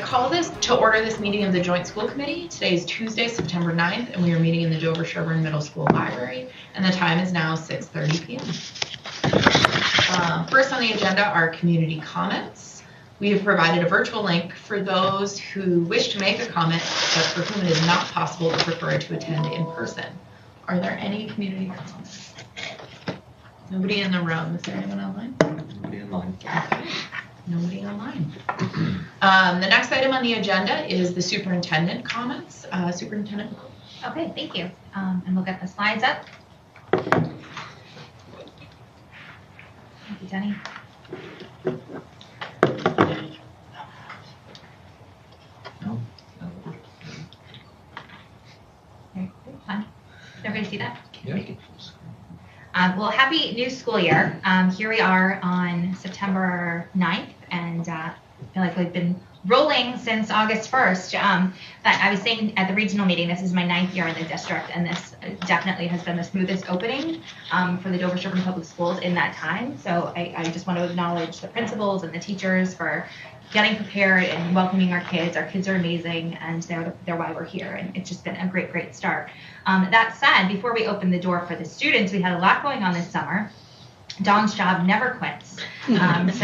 call to order this meeting of the Joint School Committee. Today is Tuesday, September 9th, and we are meeting in the Dover-Sherborn Middle School Library, and the time is now 6:30 p.m. First on the agenda are community comments. We have provided a virtual link for those who wish to make a comment, but for whom it is not possible or prefer to attend in person. Are there any community comments? Nobody in the room. Is there anyone online? Nobody online. Okay. Nobody online. The next item on the agenda is the superintendent comments. Superintendent. Okay, thank you. And we'll get the slides up. Thank you, Jenny. No. Okay, fun. Did everybody see that? Yeah. Well, happy new school year. Here we are on September 9th, and I feel like we've been rolling since August 1st. But I was saying at the regional meeting, this is my 9th year in the district, and this definitely has been the smoothest opening for the Dover-Sherborn Public Schools in that time. So I just want to acknowledge the principals and the teachers for getting prepared and welcoming our kids. Our kids are amazing, and they're why we're here, and it's just been a great start. That said, before we open the door for the students, we had a lot going on this summer. Dawn's job never quits. So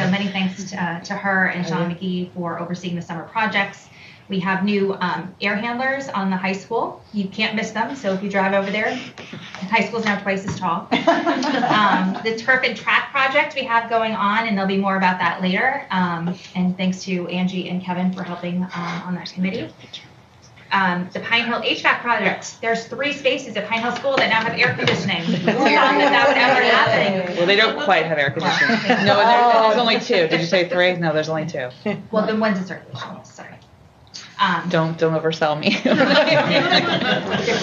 many thanks to her and Sean McGee for overseeing the summer projects. We have new air handlers on the high school. You can't miss them, so if you drive over there, the high school's now twice as tall. The turf and track project we have going on, and there'll be more about that later. And thanks to Angie and Kevin for helping on that committee. The Pine Hill HVAC project. There's 3 spaces at Pine Hill School that now have air conditioning. Who thought that would ever happen? Well, they don't quite have air conditioning. No, there's only 2. Did you say 3? No, there's only 2. Well, the one's in circulation. Sorry. Don't oversell me.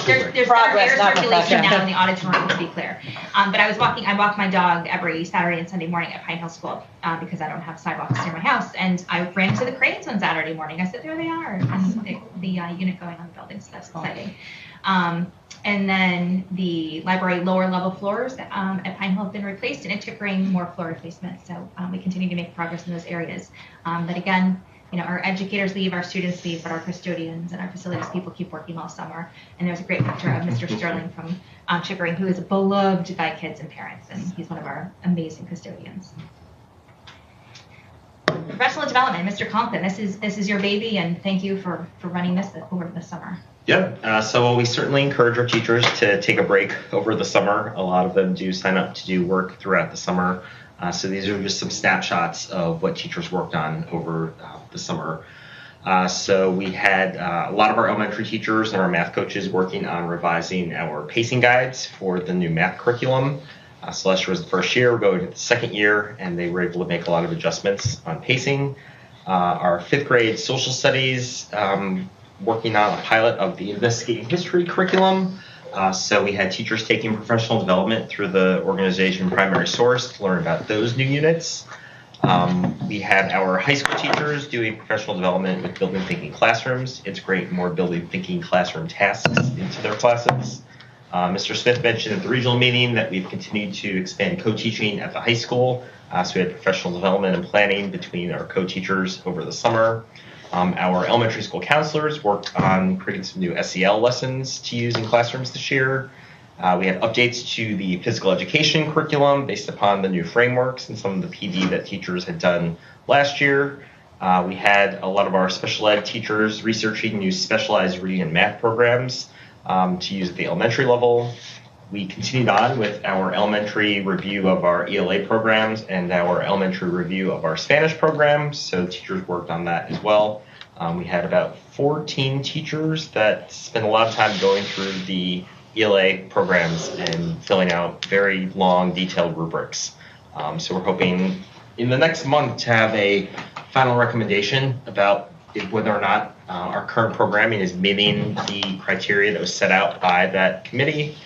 There's Progress, air not circulation perfection. now in the auditorium, to be clear. But I walk my dog every Saturday and Sunday morning at Pine Hill School because I don't have sidewalks near my house. And I ran to the cranes on Saturday morning. I said, there they are. And the unit going on the building, so that's exciting. And then the library lower level floors at Pine Hill have been replaced, and it took more floor replacement. So we continue to make progress in those areas. But again, our educators leave, our students leave, but our custodians and our facilities people keep working all summer. And there's a great picture of Mr. Sterling from Chickering, who is beloved by kids and parents, and he's one of our amazing custodians. Professional development, Mr. Conklin, this is your baby, and thank you for running this over the summer. Yep. So we certainly encourage our teachers to take a break over the summer. A lot of them do sign up to do work throughout the summer. So these are just some snapshots of what teachers worked on over the summer. So we had a lot of our elementary teachers and our math coaches working on revising our pacing guides for the new math curriculum. So last year was the first year, we're going to the second year, and they were able to make a lot of adjustments on pacing. Our 5th grade social studies, working on a pilot of the investigating history curriculum. So we had teachers taking professional development through the organization Primary Source to learn about those new units. We had our high school teachers doing professional development with building thinking classrooms. It's great, more building thinking classroom tasks into their classes. Mr. Smith mentioned at the regional meeting that we've continued to expand co-teaching at the high school. So we had professional development and planning between our co-teachers over the summer. Our elementary school counselors worked on creating some new SEL lessons to use in classrooms this year. We had updates to the physical education curriculum based upon the new frameworks and some of the PD that teachers had done last year. We had a lot of our special ed teachers researching new specialized reading and math programs to use at the elementary level. We continued on with our elementary review of our ELA programs and our elementary review of our Spanish programs, so teachers worked on that as well. We had about 14 teachers that spent a lot of time going through the ELA programs and filling out very long, detailed rubrics. So we're hoping in the next month to have a final recommendation about whether or not our current programming is meeting the criteria that was set out by that committee.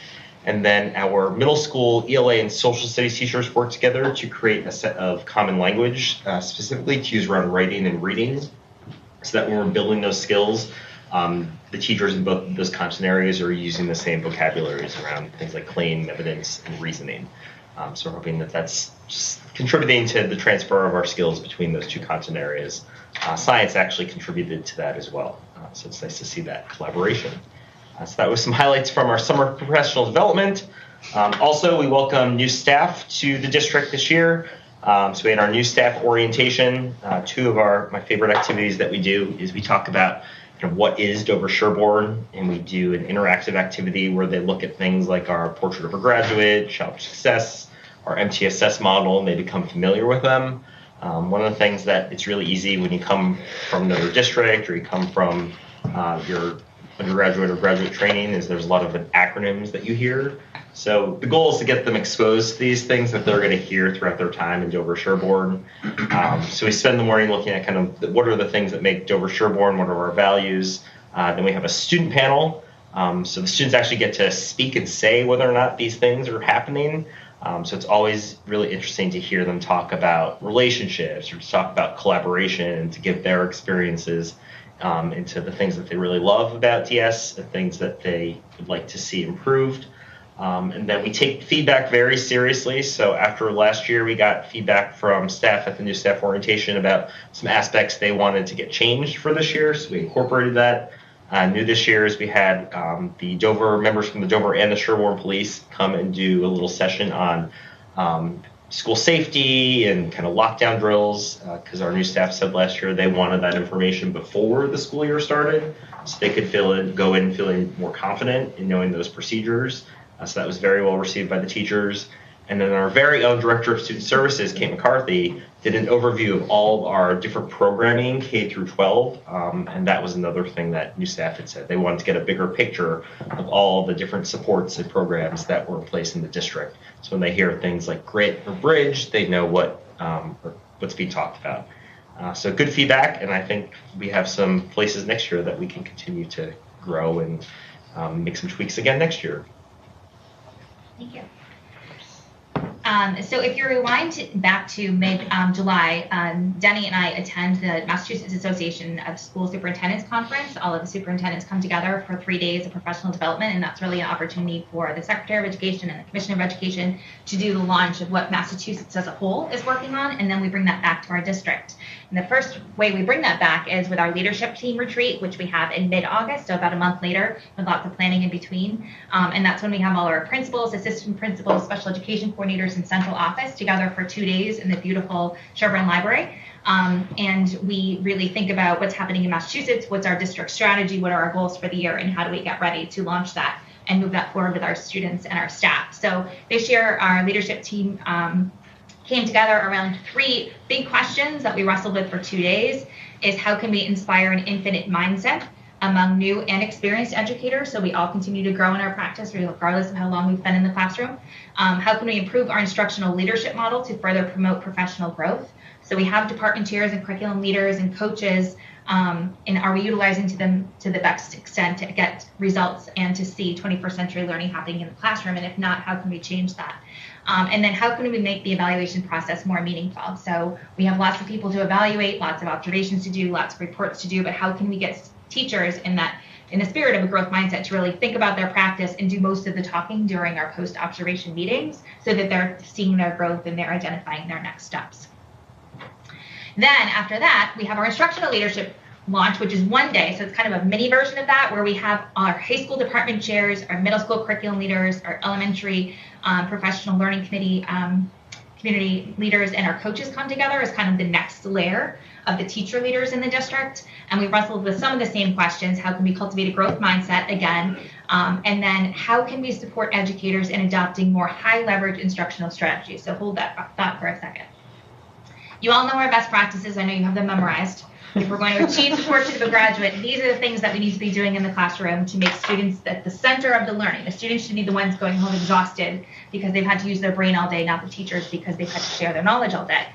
And then our middle school ELA and social studies teachers work together to create a set of common language, specifically to use around writing and reading, so that when we're building those skills, the teachers in both of those content areas are using the same vocabularies around things like claim, evidence, and reasoning. So we're hoping that that's just contributing to the transfer of our skills between those two content areas. science actually contributed to that as well. So it's nice to see that collaboration. So that was some highlights from our summer professional development. Also, we welcome new staff to the district this year. So we had our new staff orientation. Two of my favorite activities that we do is we talk about what is Dover-Sherborn, and we do an interactive activity where they look at things like our portrait of a graduate, shop success, our MTSS model, and they become familiar with them. One of the things that it's really easy when you come from another district or you come from your undergraduate or graduate training is there's a lot of acronyms that you hear. So the goal is to get them exposed to these things that they're going to hear throughout their time in Dover-Sherborn. So we spend the morning looking at kind of what are the things that make Dover-Sherborn, what are our values. Then we have a student panel. So the students actually get to speak and say whether or not these things are happening. So it's always really interesting to hear them talk about relationships or to talk about collaboration and to give their experiences into the things that they really love about DS, the things that they would like to see improved. And then we take feedback very seriously. So after last year, we got feedback from staff at the new staff orientation about some aspects they wanted to get changed for this year. So we incorporated that. New this year is we had the Dover members from the Dover and the Sherborn police come and do a little session on school safety and kind of lockdown drills, because our new staff said last year they wanted that information before the school year started so they could go in feeling more confident in knowing those procedures. So that was very well received by the teachers. And then our very own Director of Student Services, Kate McCarthy, did an overview of all of our different programming, K through 12. And that was another thing that new staff had said. They wanted to get a bigger picture of all the different supports and programs that were in place in the district. So when they hear things like GRIT or Bridge, they know what's being talked about. So good feedback, and I think we have some places next year that we can continue to grow and make some tweaks again next year. Thank you. So if you rewind back to mid-July, Denny and I attend the Massachusetts Association of School Superintendents Conference. All of the superintendents come together for 3 days of professional development, and that's really an opportunity for the Secretary of Education and the Commissioner of Education to do the launch of what Massachusetts as a whole is working on, and then we bring that back to our district. And the first way we bring that back is with our leadership team retreat, which we have in mid-August, so about a month later, with lots of planning in between. And that's when we have all our principals, assistant principals, special education coordinators, and central office together for 2 days in the beautiful Sherborn Library. And we really think about what's happening in Massachusetts, what's our district strategy, what are our goals for the year, and how do we get ready to launch that and move that forward with our students and our staff. So this year, our leadership team came together around 3 big questions that we wrestled with for 2 days. Is how can we inspire an infinite mindset among new and experienced educators, so we all continue to grow in our practice regardless of how long we've been in the classroom? How can we improve our instructional leadership model to further promote professional growth? So we have department chairs and curriculum leaders and coaches, and are we utilizing them to the best extent to get results and to see 21st century learning happening in the classroom? And if not, how can we change that? And then how can we make the evaluation process more meaningful? So we have lots of people to evaluate, lots of observations to do, lots of reports to do, but how can we get teachers in the spirit of a growth mindset to really think about their practice and do most of the talking during our post-observation meetings so that they're seeing their growth and they're identifying their next steps. Then after that, we have our instructional leadership launch, which is 1 day. So it's kind of a mini version of that, where we have our high school department chairs, our middle school curriculum leaders, our elementary professional learning community leaders, and our coaches come together as kind of the next layer of the teacher leaders in the district. And we wrestled with some of the same questions. How can we cultivate a growth mindset again? And then how can we support educators in adopting more high leverage instructional strategies? So hold that thought for a second. You all know our best practices. I know you have them memorized. If we're going to achieve the portrait of a graduate, these are the things that we need to be doing in the classroom to make students at the center of the learning. The students should be the ones going home exhausted because they've had to use their brain all day, not the teachers because they've had to share their knowledge all day.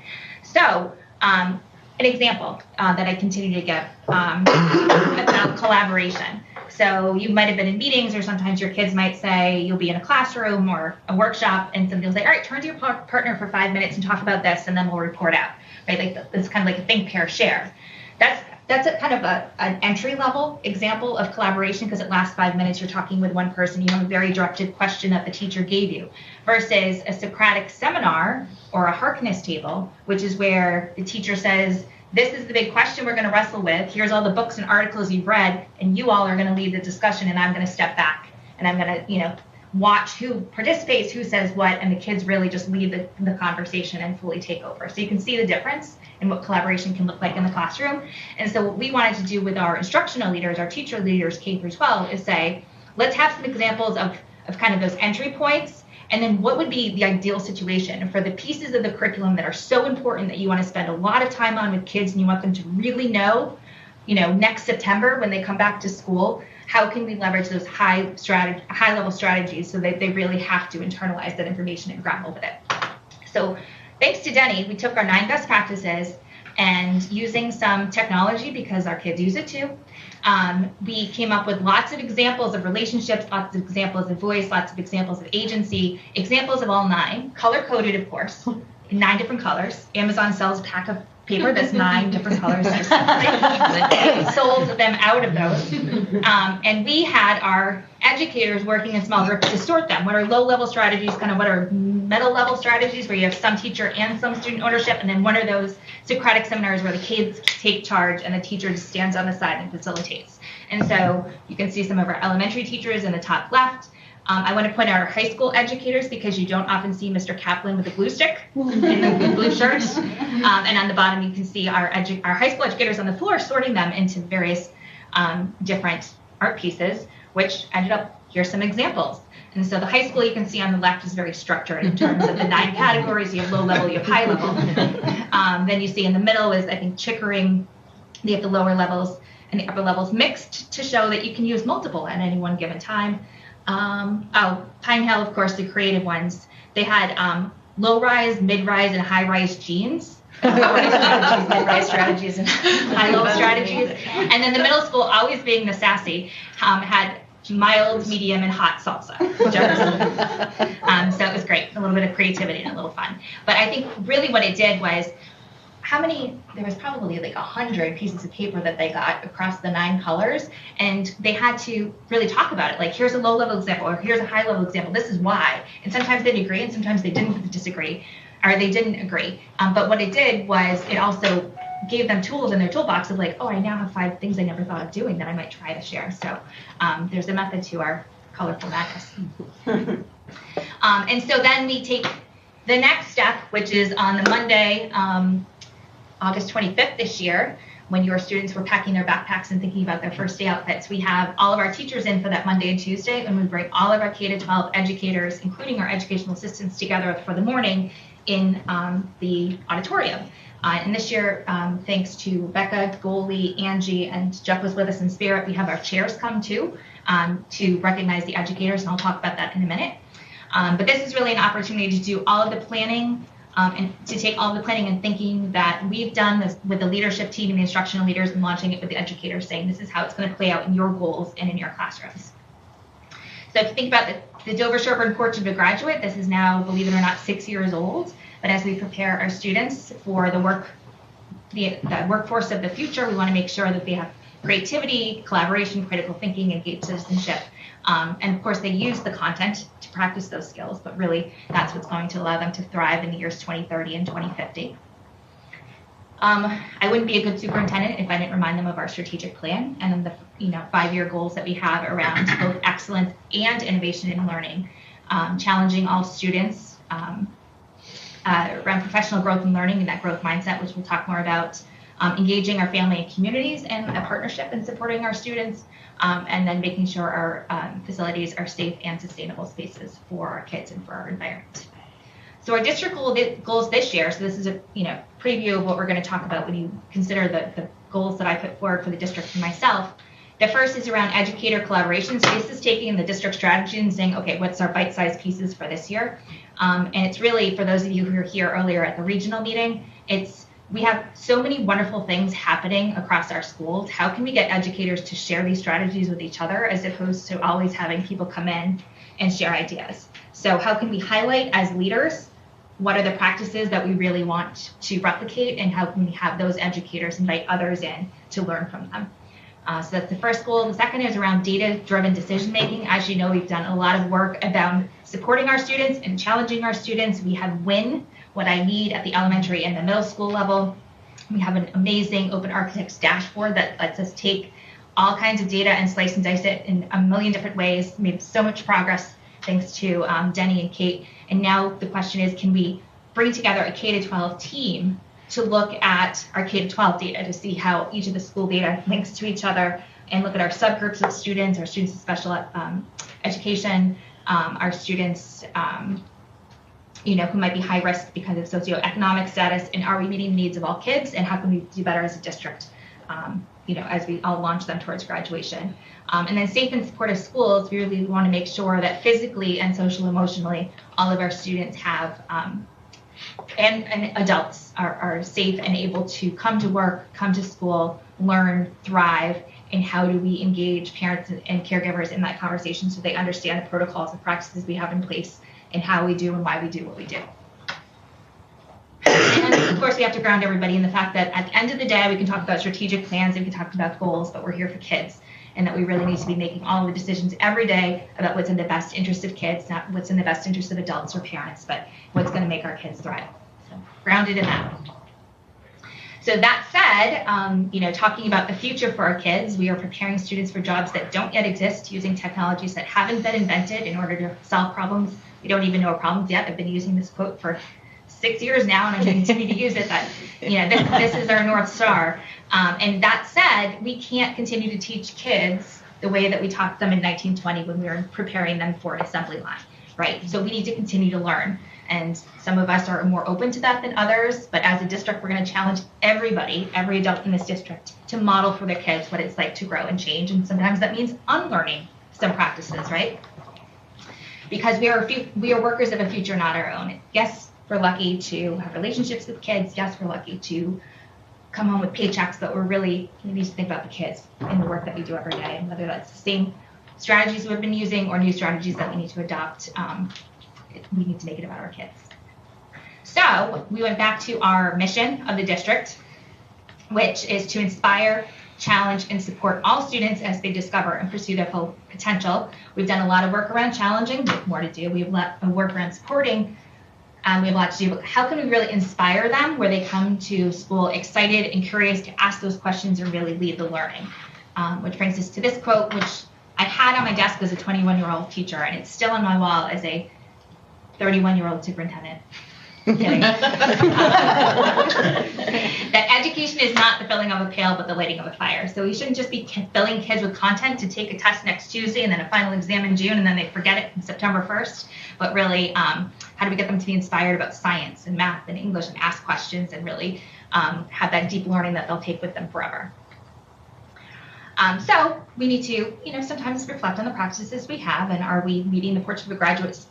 So an example that I continue to give about collaboration. So you might have been in meetings, or sometimes your kids might say you'll be in a classroom or a workshop, and somebody will say, all right, turn to your partner for 5 minutes and talk about this, and then we'll report out. Right? Like it's kind of like a think, pair, share. That's a kind of an entry-level example of collaboration, because it lasts 5 minutes. You're talking with one person. You have a very directed question that the teacher gave you, versus a Socratic seminar or a Harkness table, which is where the teacher says, this is the big question we're going to wrestle with. Here's all the books and articles you've read, and you all are going to lead the discussion, and I'm going to step back, and I'm going to, watch who participates, who says what, and the kids really just lead the conversation and fully take over. So you can see the difference in what collaboration can look like in the classroom. And so what we wanted to do with our instructional leaders, our teacher leaders, K through 12, is say, let's have some examples of kind of those entry points, and then what would be the ideal situation for the pieces of the curriculum that are so important that you want to spend a lot of time on with kids and you want them to really know, next September when they come back to school, how can we leverage those high-level strategies so that they really have to internalize that information and grapple with it. So thanks to Denny, we took our 9 best practices and using some technology, because our kids use it too, we came up with lots of examples of relationships, lots of examples of voice, lots of examples of agency, examples of all 9, color-coded, of course, in 9 different colors. Amazon sells a pack of paper that's 9 different colors. They sold them out of those. And we had our educators working in small groups to sort them. What are low-level strategies, kind of what are middle-level strategies where you have some teacher and some student ownership, and then what are those Socratic seminars where the kids take charge and the teacher just stands on the side and facilitates. And so you can see some of our elementary teachers in the top left. I want to point out our high school educators because you don't often see Mr. Kaplan with a glue stick in the blue shirt. And on the bottom, you can see our high school educators on the floor sorting them into various different art pieces, which ended up, here's some examples. And so the high school you can see on the left is very structured in terms of the 9 categories. You have low level, you have high level. Then you see in the middle is, I think, Chickering. You have the lower levels and the upper levels mixed to show that you can use multiple at any one given time. Pine Hill, of course, the creative ones. They had low-rise, mid-rise, and high-rise jeans. Mid-rise strategies, and high-level strategies. And then the middle school, always being the sassy, had mild, medium, and hot salsa. So it was great. A little bit of creativity and a little fun. But I think really what it did was, there was probably like 100 pieces of paper that they got across the 9 colors, and they had to really talk about it. Like, here's a low-level example, or here's a high-level example. This is why. And sometimes they'd agree, and sometimes they didn't disagree, or they didn't agree. But what it did was it also gave them tools in their toolbox of like, oh, I now have 5 things I never thought of doing that I might try to share. So there's a method to our colorful madness. And so then we take the next step, which is on the Monday, August 25th this year, when your students were packing their backpacks and thinking about their first day outfits. We have all of our teachers in for that Monday and Tuesday, and we bring all of our K-12 educators, including our educational assistants, together for the morning in the auditorium. And this year, thanks to Becca, Goalie, Angie, and Jeff was with us in spirit, we have our chairs come too to recognize the educators, and I'll talk about that in a minute. But this is really an opportunity to do all of the planning, and to take all the planning and thinking that we've done this with the leadership team and the instructional leaders and launching it with the educators, saying this is how it's going to play out in your goals and in your classrooms. So if you think about the Dover-Sherborn Portrait of a Graduate, this is now, believe it or not, 6 years old. But as we prepare our students for the workforce of the future, we want to make sure that they have creativity, collaboration, critical thinking, engaged citizenship. And of course, they use the content to practice those skills, but really that's what's going to allow them to thrive in the years 2030 and 2050. I wouldn't be a good superintendent if I didn't remind them of our strategic plan and then the 5-year goals that we have around both excellence and innovation in learning, challenging all students around professional growth and learning and that growth mindset, which we'll talk more about, engaging our family and communities in a partnership and supporting our students, and then making sure our facilities are safe and sustainable spaces for our kids and for our environment. So our district goals this year, so this is a preview of what we're going to talk about when you consider the goals that I put forward for the district and myself. The first is around educator collaboration. So this is taking the district strategy and saying, okay, what's our bite-sized pieces for this year? And it's really, for those of you who were here earlier at the regional meeting, we have so many wonderful things happening across our schools. How can we get educators to share these strategies with each other as opposed to always having people come in and share ideas? So how can we highlight as leaders what are the practices that we really want to replicate, and how can we have those educators invite others in to learn from them? So that's the first goal. The second is around data-driven decision-making. As you know, we've done a lot of work about supporting our students and challenging our students. We have WIN, what I need at the elementary and the middle school level. We have an amazing Open Architects dashboard that lets us take all kinds of data and slice and dice it in a million different ways. We made so much progress thanks to Denny and Kate. And now the question is, can we bring together a K-12 team to look at our K-12 data to see how each of the school data links to each other, and look at our subgroups of students, our students with special education, our students who might be high risk because of socioeconomic status, and are we meeting the needs of all kids, and how can we do better as a district as we all launch them towards graduation. And then safe and supportive schools, we really want to make sure that physically and social emotionally all of our students have and adults are safe and able to come to work, come to school, learn, thrive, and how do we engage parents and caregivers in that conversation so they understand the protocols and practices we have in place and how we do and why we do what we do. And of course, we have to ground everybody in the fact that at the end of the day, we can talk about strategic plans and we can talk about goals, but we're here for kids, and that we really need to be making all of the decisions every day about what's in the best interest of kids, not what's in the best interest of adults or parents, but what's going to make our kids thrive. So grounded in that. So that said, talking about the future for our kids, we are preparing students for jobs that don't yet exist using technologies that haven't been invented in order to solve problems. We don't even know our problems yet. I've been using this quote for 6 years now, and I'm going to continue to use it. That this is our North Star. And that said, we can't continue to teach kids the way that we taught them in 1920 when we were preparing them for an assembly line, right? So we need to continue to learn. And some of us are more open to that than others, but as a district, we're going to challenge everybody, every adult in this district, to model for their kids what it's like to grow and change. And sometimes that means unlearning some practices, right? Because we are workers of a future, not our own. Yes, we're lucky to have relationships with kids. Yes, we're lucky to come home with paychecks, but we need to think about the kids in the work that we do every day, and whether that's the same strategies we've been using or new strategies that we need to adopt. We need to make it about our kids. So we went back to our mission of the district, which is to inspire, challenge, and support all students as they discover and pursue their full potential. We've done a lot of work around challenging. We have more to do. We have a lot of work around supporting. We have a lot to do. But how can we really inspire them where they come to school excited and curious to ask those questions and really lead the learning? Which brings us to this quote, which I had on my desk as a 21-year-old teacher, and it's still on my wall as a 31-year-old superintendent. Kidding. That education is not the filling of a pail, but the lighting of a fire. So we shouldn't just be filling kids with content to take a test next Tuesday and then a final exam in June, and then they forget it on September 1st. But really, how do we get them to be inspired about science and math and English and ask questions and really have that deep learning that they'll take with them forever? So we need to, sometimes reflect on the practices we have, and are we meeting the Portrait of a Graduate's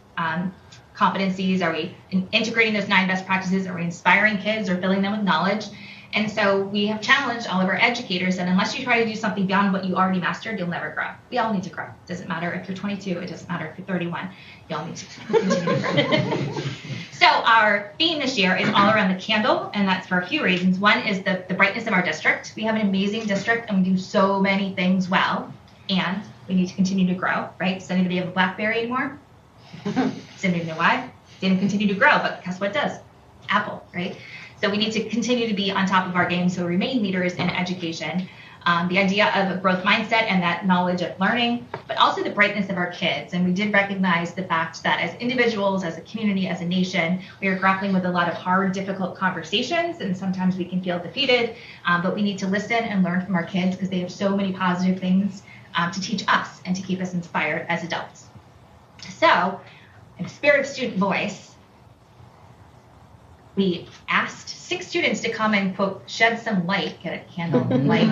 competencies? Are we integrating those 9 best practices? Are we inspiring kids or filling them with knowledge? And so we have challenged all of our educators that unless you try to do something beyond what you already mastered, you'll never grow. We all need to grow. It doesn't matter if you're 22. It doesn't matter if you're 31. You all need to continue to grow. So our theme this year is all around the candle, and that's for a few reasons. One is the brightness of our district. We have an amazing district, and we do so many things well, and we need to continue to grow, right? Does anybody have a BlackBerry anymore? Does anybody know why? Didn't continue to grow, but guess what does? Apple, right? So we need to continue to be on top of our game so we remain leaders in education. The idea of a growth mindset and that knowledge of learning, but also the brightness of our kids. And we did recognize the fact that as individuals, as a community, as a nation, we are grappling with a lot of hard, difficult conversations, and sometimes we can feel defeated, but we need to listen and learn from our kids because they have so many positive things to teach us and to keep us inspired as adults. So, in the spirit of student voice, we asked 6 students to come and, quote, shed some light, get a candle light,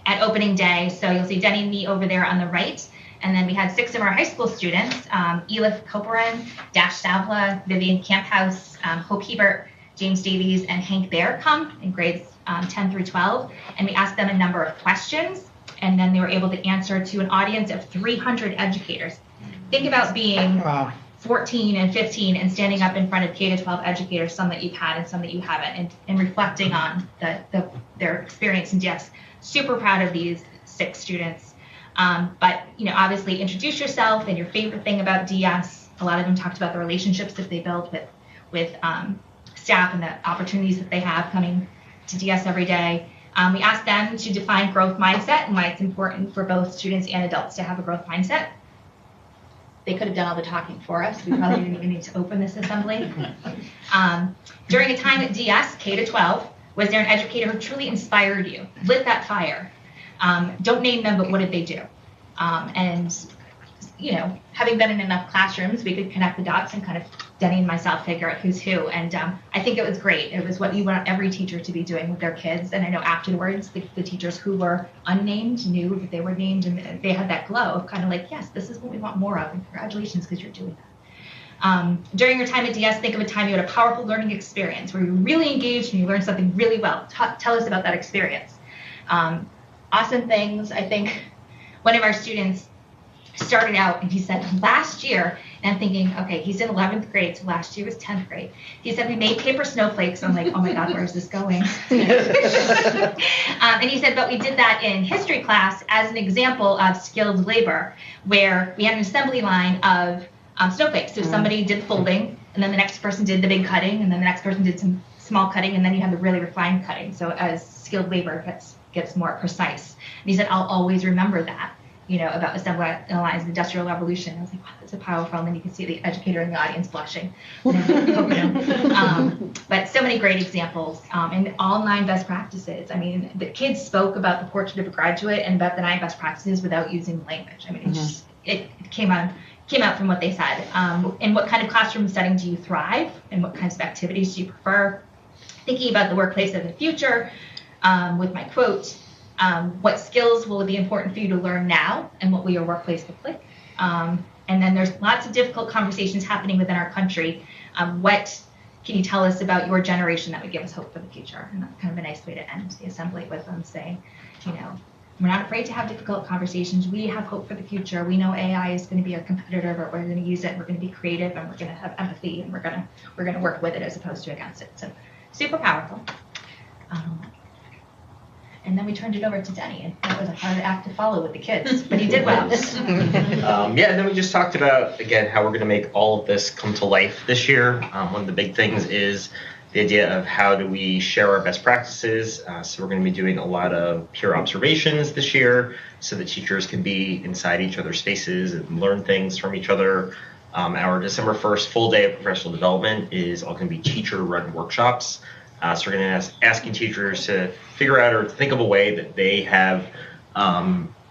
at opening day. So you'll see Denny and me over there on the right. And then we had 6 of our high school students, Elif Koperin, Dash Savla, Vivian Camphouse, Hope Hebert, James Davies, and Hank Bear come in grades 10 through 12. And we asked them a number of questions, and then they were able to answer to an audience of 300 educators. Think about being 14 and 15 and standing up in front of K-12 educators, some that you've had and some that you haven't, and reflecting on their experience in DS. Super proud of these 6 students. But obviously introduce yourself and your favorite thing about DS. A lot of them talked about the relationships that they built with staff and the opportunities that they have coming to DS every day. We asked them to define growth mindset and why it's important for both students and adults to have a growth mindset. They could have done all the talking for us. We probably didn't even need to open this assembly. During a time at DS, K to 12, was there an educator who truly inspired you, lit that fire? Don't name them, but what did they do? And, you know, having been in enough classrooms, we could connect the dots and kind of Denny and myself figure out who's who. And I think it was great. It was what you want every teacher to be doing with their kids. And I know afterwards, the teachers who were unnamed knew that they were named, and they had that glow of kind of like, yes, this is what we want more of. And congratulations, because you're doing that. During your time at DS, think of a time you had a powerful learning experience where you were really engaged and you learned something really well. Tell us about that experience. Awesome things. I think one of our students started out and he said last year, and I'm thinking, okay, he's in 11th grade, so last year was 10th grade. He said we made paper snowflakes. I'm like, oh my God, where's this going? And he said, but we did that in history class as an example of skilled labor, where we had an assembly line of snowflakes. So somebody did folding, and then the next person did the big cutting, and then the next person did some small cutting, and then you have the really refined cutting. So as skilled labor gets more precise. And he said, I'll always remember that, you know, about assembly lines and industrial revolution. I was like, wow, that's so powerful. And then you can see the educator in the audience blushing. But so many great examples, and all 9 best practices. I mean, the kids spoke about the portrait of a graduate and about the 9 best practices without using language. I mean, it came out from what they said. In what kind of classroom setting do you thrive? And what kinds of activities do you prefer? Thinking about the workplace of the future, with my quote, what skills will be important for you to learn now, and what will your workplace look like? And then there's lots of difficult conversations happening within our country. What can you tell us about your generation that would give us hope for the future? And that's kind of a nice way to end the assembly with them saying, you know, we're not afraid to have difficult conversations. We have hope for the future. We know AI is going to be a competitor, but we're going to use it. We're going to be creative, and we're going to have empathy, and we're going to work with it as opposed to against it. So super powerful. And then we turned it over to Denny, and that was a hard act to follow with the kids, but he did well. And then we just talked about, again, how we're going to make all of this come to life this year. One of the big things is the idea of how do we share our best practices. So we're going to be doing a lot of peer observations this year so that teachers can be inside each other's spaces and learn things from each other. Our December 1st full day of professional development is all going to be teacher-run workshops. So we're going to asking teachers to figure out or think of a way that they have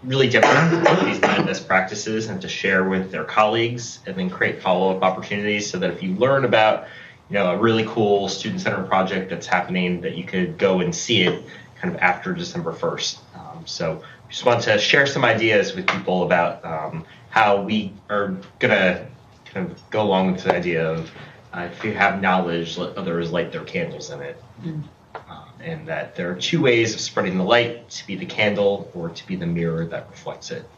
really different these 9 best practices and to share with their colleagues, and then create follow-up opportunities so that if you learn about, you know, a really cool student-centered project that's happening, that you could go and see it kind of after December 1st. So just want to share some ideas with people about how we are going to kind of go along with the idea of if you have knowledge, let others light their candles in it. And that there are 2 ways of spreading the light, to be the candle or to be the mirror that reflects it.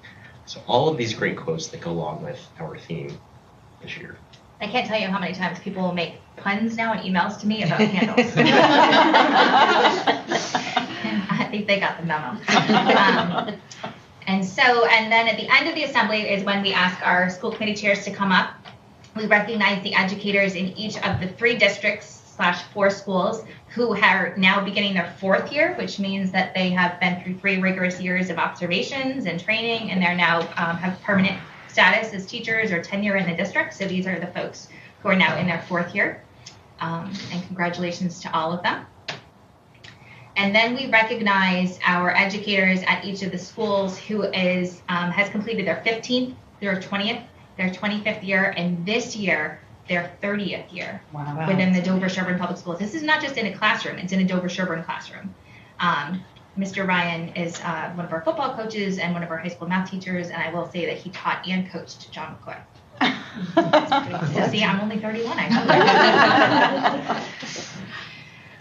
So all of these great quotes that go along with our theme this year. I can't tell you how many times people will make puns now and emails to me about candles. I think they got the memo. And then at the end of the assembly is when we ask our school committee chairs to come up. We recognize the educators in each of the 3 districts/4 schools who are now beginning their 4th year, which means that they have been through 3 rigorous years of observations and training, and they're now have permanent status as teachers or tenure in the district. So these are the folks who are now in their 4th year. And congratulations to all of them. And then we recognize our educators at each of the schools who has completed their 15th, their 20th, their 25th year, and this year, their 30th year within the Dover-Sherborn Public Schools. This is not just in a classroom, it's in a Dover-Sherborn classroom. Mr. Ryan is one of our football coaches and one of our high school math teachers, and I will say that he taught and coached John McCoy. So see, I'm only 31, I know.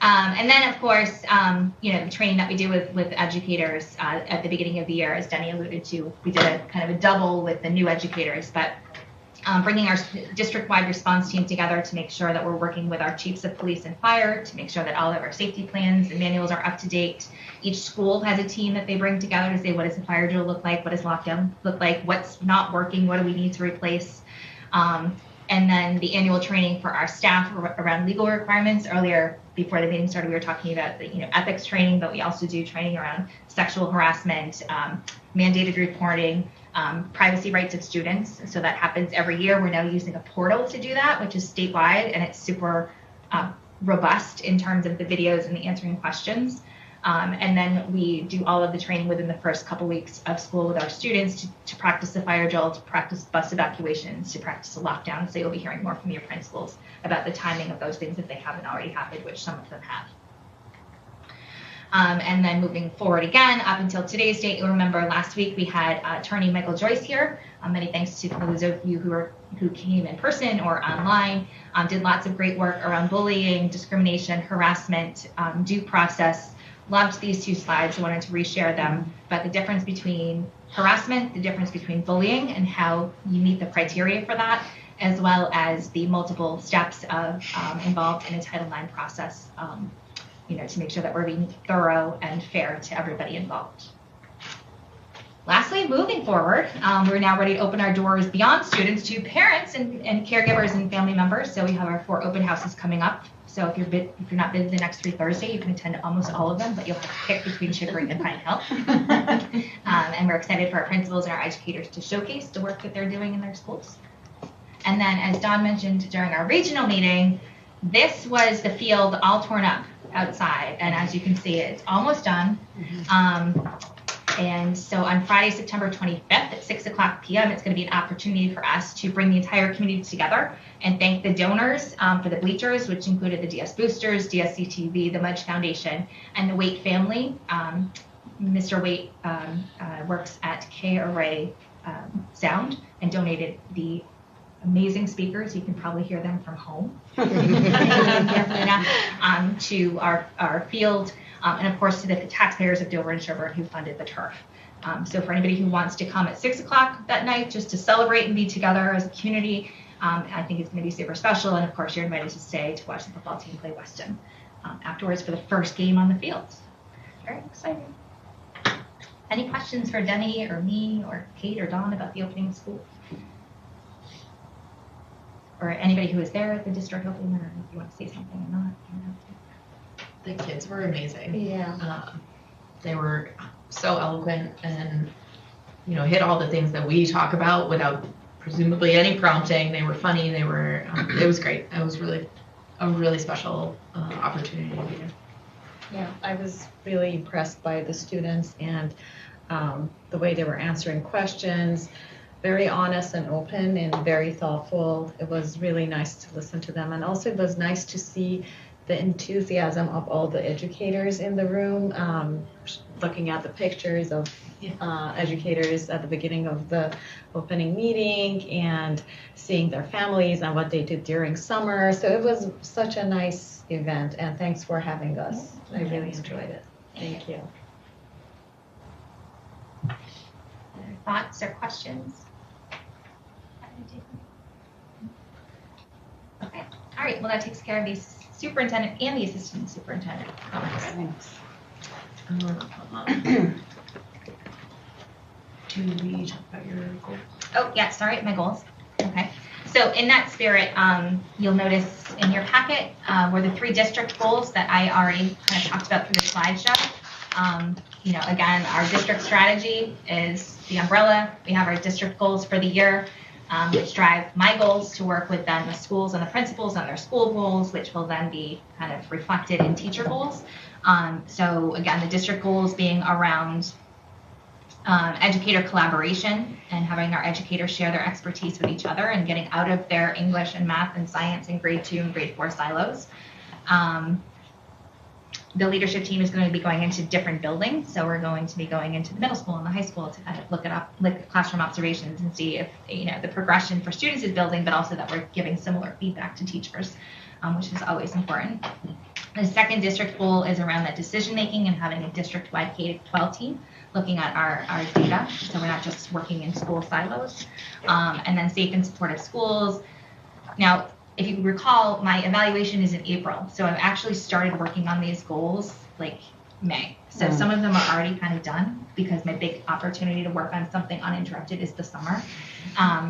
And then, of course, the training that we do with educators at the beginning of the year, as Denny alluded to, we did a kind of a double with the new educators, but bringing our district-wide response team together to make sure that we're working with our chiefs of police and fire to make sure that all of our safety plans and manuals are up to date. Each school has a team that they bring together to say, what does a fire drill look like? What does lockdown look like? What's not working? What do we need to replace? And then the annual training for our staff around legal requirements. Earlier, before the meeting started, we were talking about the ethics training, but we also do training around sexual harassment, mandated reporting, privacy rights of students. So that happens every year. We're now using a portal to do that, which is statewide, and it's super robust in terms of the videos and the answering questions. And then we do all of the training within the first couple weeks of school with our students to practice the fire drill, to practice bus evacuations, to practice a lockdown. So you'll be hearing more from your principals about the timing of those things if they haven't already happened, which some of them have. And then moving forward again, up until today's date, you'll remember last week we had attorney Michael Joyce here. Many thanks to those of you who came in person or online. Did lots of great work around bullying, discrimination, harassment, due process. Loved these 2 slides. I wanted to reshare them about the difference between harassment, the difference between bullying, and how you meet the criteria for that, as well as the multiple steps of involved in a Title IX process, to make sure that we're being thorough and fair to everybody involved. Lastly, moving forward, we're now ready to open our doors beyond students to parents and caregivers and family members. So we have our 4 open houses coming up. So if you're not busy the next 3 Thursdays, you can attend almost all of them, but you'll have to pick between Chickering and Pine Hill. And we're excited for our principals and our educators to showcase the work that they're doing in their schools. And then, as Dawn mentioned during our regional meeting, this was the field all torn up outside. And as you can see, it's almost done. And so on Friday, September 25th at 6:00 p.m., it's going to be an opportunity for us to bring the entire community together and thank the donors for the bleachers, which included the DS Boosters, DSCTV, the Mudge Foundation, and the Waite family. Mr. Waite works at K-Array Sound and donated the amazing speakers. You can probably hear them from home. To our field. And of course to the taxpayers of Dover-Sherborn who funded the turf. So for anybody who wants to come at 6:00 that night just to celebrate and be together as a community, I think it's going to be super special. And of course you're invited to stay to watch the football team play Weston afterwards for the first game on the field. Very exciting. Any questions for Denny or me or Kate or Dawn about the opening of school? Or anybody who was there at the district opening, or if you want to say something or not. The kids were amazing. Yeah. They were so eloquent and, hit all the things that we talk about without presumably any prompting. They were funny. They were, it was great. It was really a really special opportunity to be there. Yeah, I was really impressed by the students and the way they were answering questions. Very honest and open and very thoughtful. It was really nice to listen to them. And also it was nice to see the enthusiasm of all the educators in the room, looking at the pictures of educators at the beginning of the opening meeting and seeing their families and what they did during summer. So it was such a nice event, and thanks for having us. I really enjoyed it. Thank you. Other thoughts or questions? Okay. All right. Well, that takes care of the superintendent and the assistant superintendent comments. Thanks. Do we talk about your goals? Oh, yeah. Sorry, my goals. Okay. So in that spirit, you'll notice in your packet were the 3 district goals that I already kind of talked about through the slideshow. Again, our district strategy is the umbrella. We have our district goals for the year, which drive my goals to work with then the schools and the principals on their school goals, which will then be kind of reflected in teacher goals. So again, the district goals being around educator collaboration and having our educators share their expertise with each other and getting out of their English and math and science in grade 2 and grade 4 silos. The leadership team is going to be going into different buildings. So we're going to be going into the middle school and the high school to kind of look at classroom observations and see if the progression for students is building, but also that we're giving similar feedback to teachers, which is always important. The second district goal is around that decision making and having a district-wide K-12 team looking at our data. So we're not just working in school silos. And then safe and supportive schools. Now, if you recall, my evaluation is in April. So I've actually started working on these goals like May. So some of them are already kind of done because my big opportunity to work on something uninterrupted is the summer.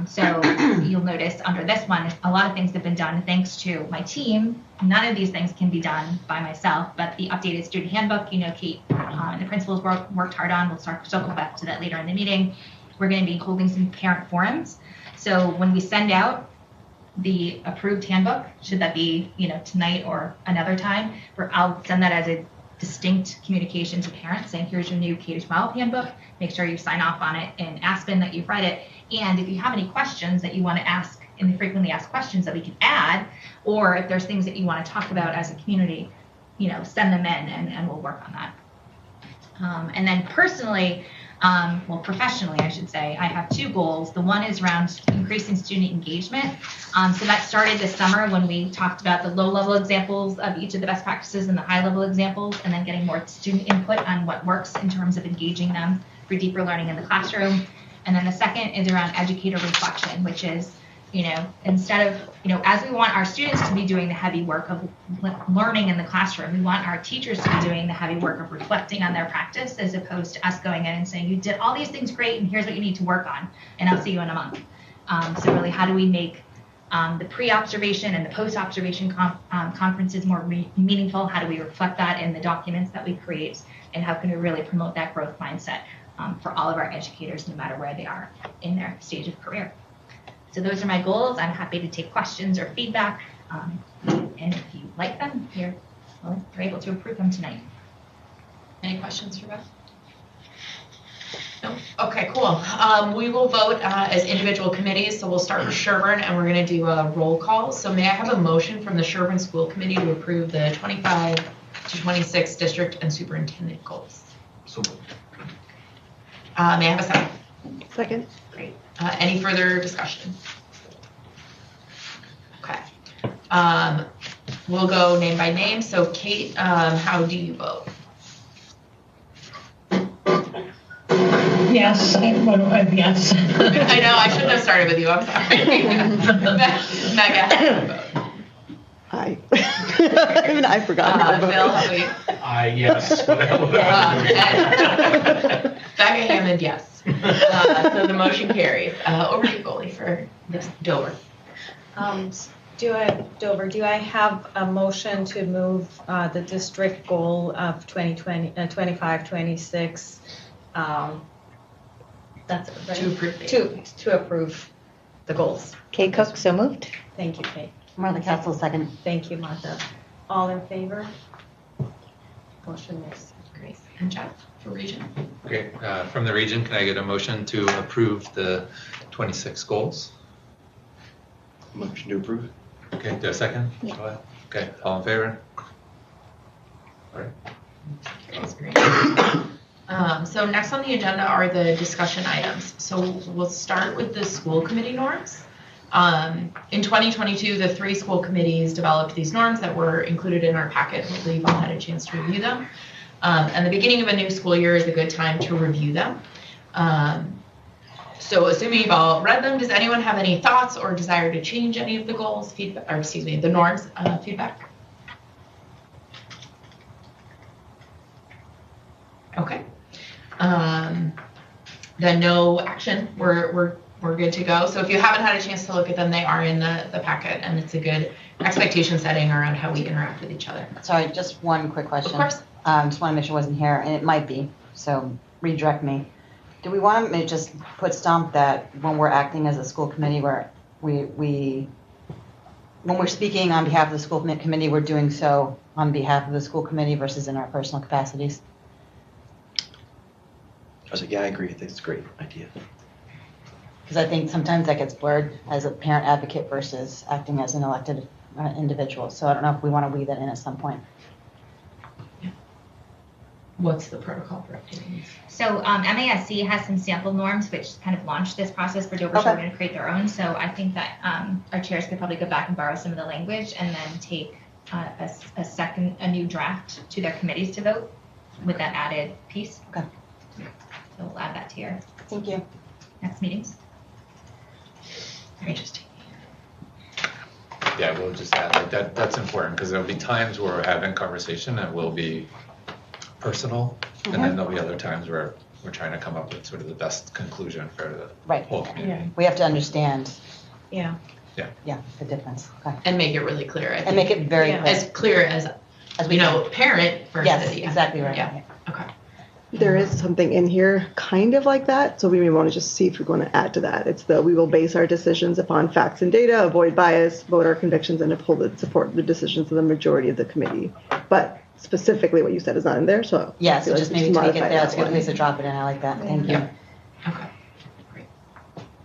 So you'll notice under this one, a lot of things have been done thanks to my team. None of these things can be done by myself, but the updated student handbook, Kate and the principals worked hard on. We'll circle back to that later in the meeting. We're going to be holding some parent forums. So when we send out the approved handbook, should that be, tonight or another time, I'll send that as a distinct communication to parents saying, here's your new K-12 handbook. Make sure you sign off on it in Aspen that you've read it. And if you have any questions that you want to ask in the frequently asked questions that we can add, or if there's things that you want to talk about as a community, send them in and we'll work on that. And then personally, professionally, I should say, I have 2 goals. The one is around increasing student engagement. So that started this summer when we talked about the low-level examples of each of the best practices and the high-level examples, and then getting more student input on what works in terms of engaging them for deeper learning in the classroom. And then the second is around educator reflection, which is, instead of, as we want our students to be doing the heavy work of learning in the classroom, we want our teachers to be doing the heavy work of reflecting on their practice, as opposed to us going in and saying, you did all these things great, and here's what you need to work on, and I'll see you in a month. So really, how do we make the pre-observation and the post-observation conferences more meaningful? How do we reflect that in the documents that we create? And how can we really promote that growth mindset for all of our educators, no matter where they are in their stage of career? So those are my goals. I'm happy to take questions or feedback. And if you like them, you're able to approve them tonight. Any questions for Beth? No? Okay, cool. We will vote as individual committees. So we'll start with Sherborn, and we're going to do a roll call. So may I have a motion from the Sherborn School Committee to approve the 25 to 26 district and superintendent goals? So May I have a second? Second. Great. Any further discussion? Okay. We'll go name by name. So Kate, how do you vote? Yes. Yes. I know, I shouldn't have started with you. I'm sorry. Mega, how do you vote? Aye. Even I forgot. Phil, how about you? Yes. Becca Hammond, yes. So the motion carries. Over to you, Goalie, for this Dover. Dover, do I have a motion to move the district goal of 25-26? That's it, right? To approve. To approve the goals. Kate Cook, so moved. Thank you, Kate. Martha Castle, second. Thank you, Martha. All in favor? Motion is. Great. And Jeff, for region? Okay, from the region, can I get a motion to approve the 26 goals? Motion to approve. Okay, do a second? Yeah. Go ahead. Okay, all in favor? All right. That's great. So next on the agenda are the discussion items. So we'll start with the school committee norms. In 2022, the 3 school committees developed these norms that were included in our packet. Hopefully you've all had a chance to review them. And the beginning of a new school year is a good time to review them. So assuming you've all read them, does anyone have any thoughts or desire to change any of the goals, feedback, or excuse me, the norms, feedback? Okay. Then no action. We're good to go. So if you haven't had a chance to look at them, they are in the packet, and it's a good expectation setting around how we interact with each other. Sorry, just one quick question. Of course. Just want to make sure it wasn't here, and it might be, so redirect me. Do we want to just put stomp that when we're acting as a school committee, where when we're speaking on behalf of the school committee, we're doing so on behalf of the school committee versus in our personal capacities? I was like, yeah, I agree. I think it's a great idea. Because I think sometimes that gets blurred as a parent advocate versus acting as an elected individual. So I don't know if we want to weave that in at some point. What's the protocol for updating these? So MASC has some sample norms which kind of launched this process for Dover-Sherborn to create their own. So I think that our chairs could probably go back and borrow some of the language and then take a new draft to their committees to vote with that added piece. Okay. So we'll add that to your Thank you. next meetings. Interesting. Yeah, we'll just add like that. That's important because there'll be times where we're having conversation and we'll be personal, and then there'll be other times where we're trying to come up with sort of the best conclusion for the Right. whole community. We have to understand, Yeah. Yeah, the difference. Okay. And make it really clear. I And think. make it very Yeah. clear. As clear as we you know, can. parent versus Yes, yeah. exactly right. Yeah. Okay. There is something in here kind of like that, so we may want to just see if we're going to add to that. It's we will base our decisions upon facts and data, avoid bias, vote our convictions, and uphold and support the decisions of the majority of the committee. But specifically what you said is not in there, so. Yeah, I so feel just like maybe we take it modify there. that It's a good one. place to drop it in. I like that. Thank you. Yeah. Okay. Great.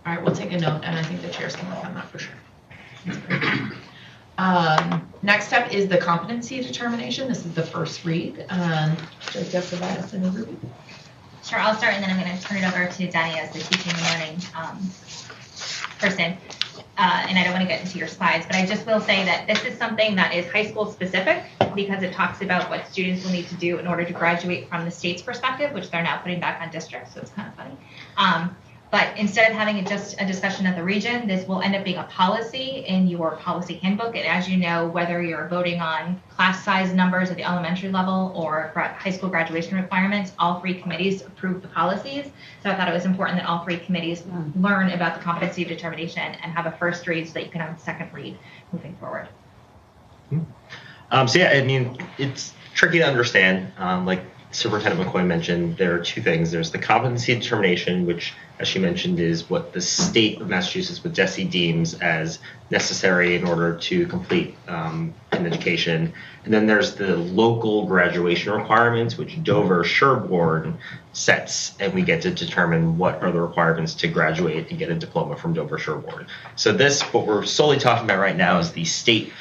All right, we'll take a note, and I think the chairs can work on that for sure. That's great. Next up is the competency determination. This is the first read. Should I provide us an overview? Sure, I'll start and then I'm going to turn it over to Danny as the teaching and learning person. And I don't want to get into your slides, but I just will say that this is something that is high school specific because it talks about what students will need to do in order to graduate from the state's perspective, which they're now putting back on districts, so it's kind of funny. But instead of having just a discussion at the region, this will end up being a policy in your policy handbook. And as you know, whether you're voting on class size numbers at the elementary level or high school graduation requirements, all three committees approve the policies. So I thought it was important that all three committees learn about the competency determination and have a first read so that you can have a second read moving forward. So yeah, I mean, it's tricky to understand. Like Superintendent McCoy mentioned, there are two things. There's the competency determination, which, as she mentioned, is what the state of Massachusetts with DESE deems as necessary in order to complete an education. And then there's the local graduation requirements, which Dover-Sherborn sets, and we get to determine what are the requirements to graduate and get a diploma from Dover-Sherborn. So this, what we're solely talking about right now, is the state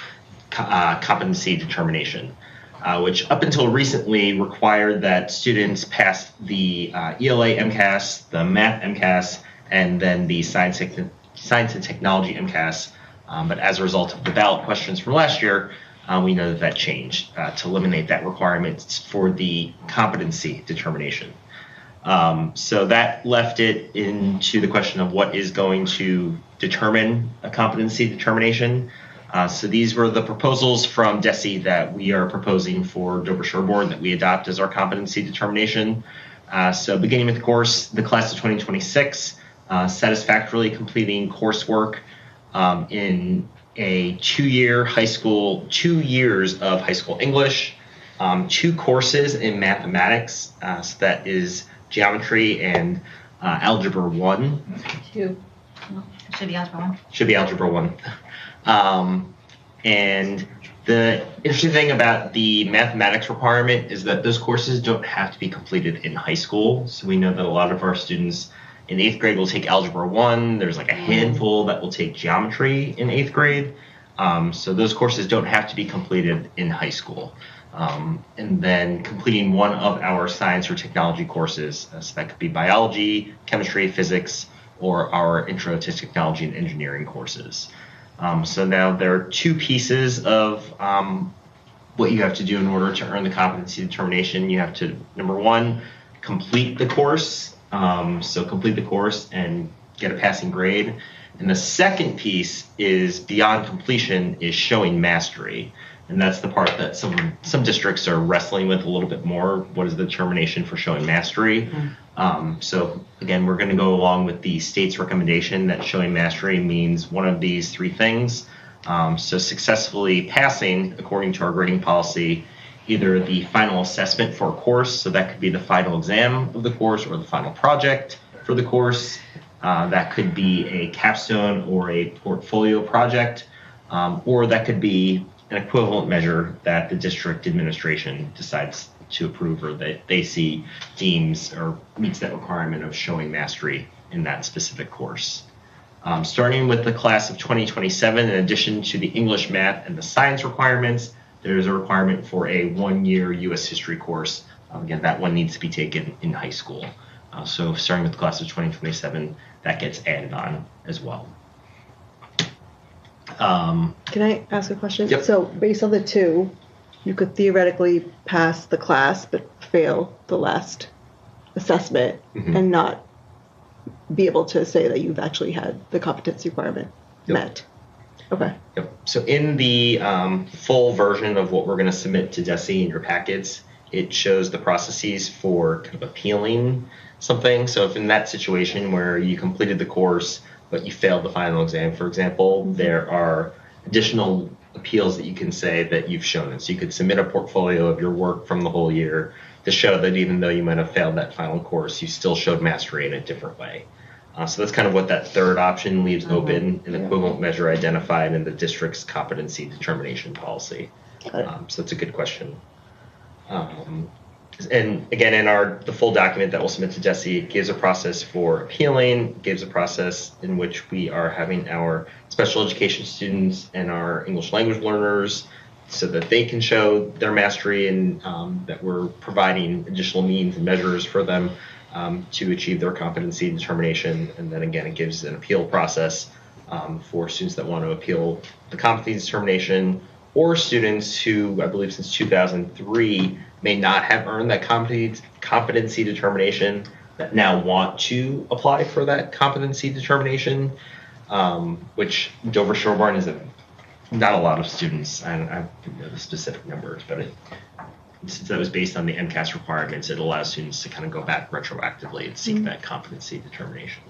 competency determination. Which up until recently required that students pass the ELA MCAS, the Math MCAS, and then the Science and Technology MCAS. But as a result of the ballot questions from last year, we know that changed to eliminate that requirement for the competency determination. So that left it into the question of what is going to determine a competency determination. So these were the proposals from DESE that we are proposing for Dover-Sherborn that we adopt as our competency determination. So beginning with the course, the class of 2026, satisfactorily completing coursework in a 2 years of high school English, 2 courses in mathematics, so that is geometry and algebra 1. Should be algebra 1. Should be algebra 1. And the interesting thing about the mathematics requirement is that those courses don't have to be completed in high school. So we know that a lot of our students in 8th grade will take algebra 1. There's like a handful that will take geometry in 8th grade. So those courses don't have to be completed in high school. And then completing one of our science or technology courses. So that could be biology, chemistry, physics, or our intro to technology and engineering courses. So now there are 2 pieces of what you have to do in order to earn the competency determination. You have to, number 1, complete the course. So complete the course and get a passing grade. And the second piece is beyond completion is showing mastery. And that's the part that some districts are wrestling with a little bit more. What is the determination for showing mastery? So again, we're going to go along with the state's recommendation that showing mastery means one of these 3 things. So successfully passing, according to our grading policy, either the final assessment for a course, so that could be the final exam of the course or the final project for the course. That could be a capstone or a portfolio project, or that could be an equivalent measure that the district administration decides to approve or that they see deems or meets that requirement of showing mastery in that specific course. Starting with the class of 2027, in addition to the English, math, and the science requirements, there's a requirement for a 1-year U.S. history course. Again, that one needs to be taken in high school. So starting with the class of 2027, that gets added on as well. Can I ask a question? Yep. So based on the 2, you could theoretically pass the class but fail the last assessment and not be able to say that you've actually had the competency requirement met. Okay. Yep. So in the full version of what we're going to submit to DESE in your packets, it shows the processes for kind of appealing something. So if in that situation where you completed the course, but you failed the final exam, for example, there are additional appeals that you can say that you've shown it. So you could submit a portfolio of your work from the whole year to show that even though you might have failed that final course, you still showed mastery in a different way. So that's kind of what that third option leaves open, an equivalent measure identified in the district's competency determination policy. So that's a good question. And again, in the full document that we'll submit to DESE, it gives a process for appealing, gives a process in which we are having our special education students and our English language learners so that they can show their mastery, and that we're providing additional means and measures for them to achieve their competency determination. And then again, it gives an appeal process for students that want to appeal the competency determination, or students who, I believe since 2003, may not have earned that competency determination that now want to apply for that competency determination, which Dover-Sherborn is not a lot of students. I don't know the specific numbers, but since that was based on the MCAS requirements, it allows students to kind of go back retroactively and seek that competency determination.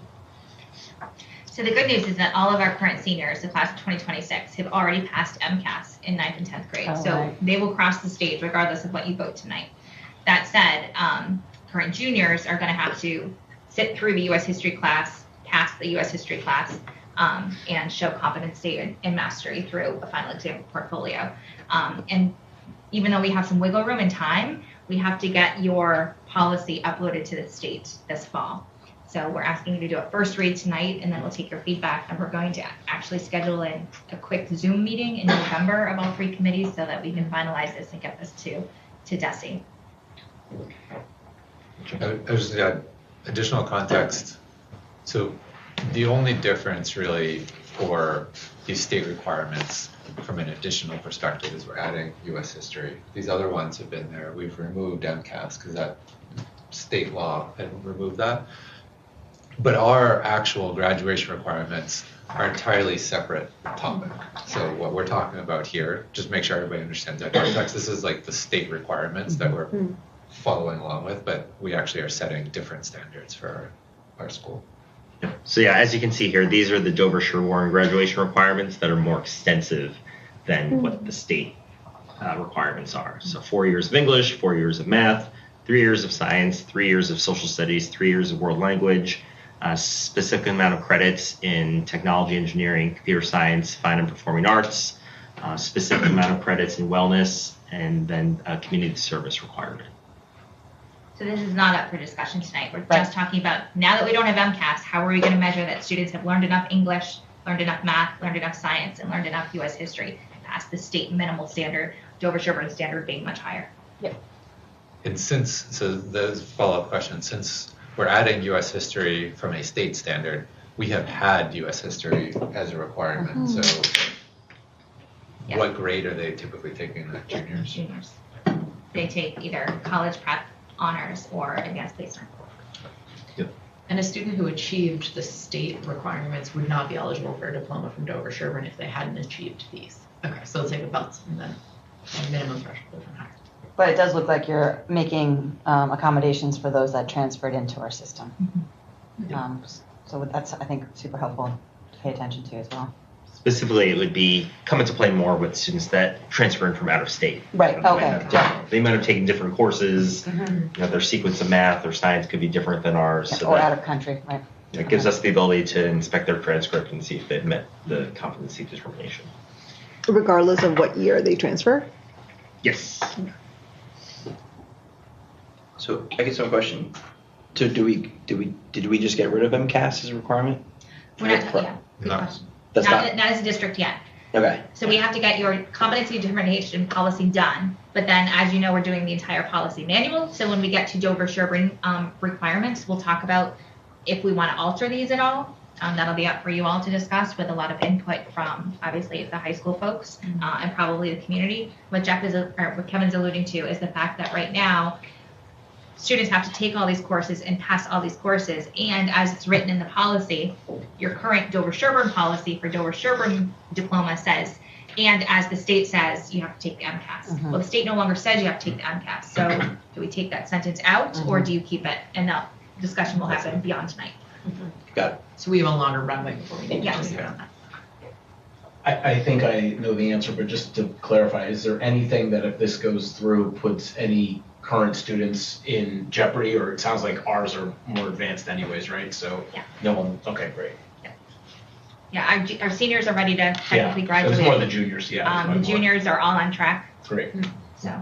So the good news is that all of our current seniors, the class of 2026, have already passed MCAS in 9th and 10th grade. So they will cross the stage regardless of what you vote tonight. That said, current juniors are going to have to sit through the U.S. history class, pass the U.S. history class, and show competency and mastery through a final exam portfolio. And even though we have some wiggle room and time, we have to get your policy uploaded to the state this fall. So we're asking you to do a first read tonight, and then we'll take your feedback, and we're going to actually schedule in a quick Zoom meeting in November of all three committees so that we can finalize this and get this to DESE. I was just add additional context. So the only difference really for these state requirements from an additional perspective is we're adding U.S. history. These other ones have been there. We've removed MCAS because that state law had removed that. But our actual graduation requirements are entirely separate topic. So what we're talking about here, just make sure everybody understands that context. This is like the state requirements that we're following along with, but we actually are setting different standards for our school. So yeah, as you can see here, these are the Dover-Sherborn graduation requirements that are more extensive than what the state requirements are. So 4 years of English, 4 years of math, 3 years of science, 3 years of social studies, 3 years of world language, a specific amount of credits in technology, engineering, computer science, fine and performing arts, specific amount of credits in wellness, and then a community service requirement. So this is not up for discussion tonight. We're just talking about, now that we don't have MCAS, how are we going to measure that students have learned enough English, learned enough math, learned enough science, and learned enough U.S. history to pass the state minimal standard, Dover-Sherborn standard being much higher. Yep. And so the follow-up question, since we're adding U.S. history from a state standard, we have had U.S. history as a requirement. So what grade are they typically taking, the juniors? Juniors. They take either college prep, honors, or advanced placement. And a student who achieved the state requirements would not be eligible for a diploma from Dover-Sherborn if they hadn't achieved these. Okay, so it's like a belt and then a minimum threshold from higher. But it does look like you're making accommodations for those that transferred into our system. So that's, I think, super helpful to pay attention to as well. Specifically, it would be come into play more with students that transfer in from out of state. Right, okay. They might have taken different courses. You know, their sequence of math or science could be different than ours. Yeah, so or that, out of country, right. It gives us the ability to inspect their transcript and see if they've met the competency determination. Regardless of what year they transfer? Yes. So I guess one question. So did we just get rid of MCAS as a requirement? We're not, good question. That's not as a district yet. Okay. So we have to get your competency determination policy done, but then, as you know, we're doing the entire policy manual. So when we get to Dover-Sherborn requirements, we'll talk about if we want to alter these at all. That'll be up for you all to discuss with a lot of input from, obviously, the high school folks and probably the community. What Kevin's alluding to is the fact that right now, students have to take all these courses and pass all these courses. And as it's written in the policy, your current Dover-Sherborn policy for Dover-Sherborn diploma says, and as the state says, you have to take the MCAS. Well, the state no longer says you have to take the MCAS. So do we take that sentence out or do you keep it? And the discussion will happen beyond tonight. Got it. So we have a longer runway before we need to Yeah. consider on that. I think I know the answer, but just to clarify, is there anything that if this goes through puts any current students in jeopardy, or it sounds like ours are more advanced anyways, right? So Yeah. no one, okay, great. Yeah, our seniors are ready to technically Yeah, graduate. it's more the juniors, yeah. The juniors are all on track, Great. so,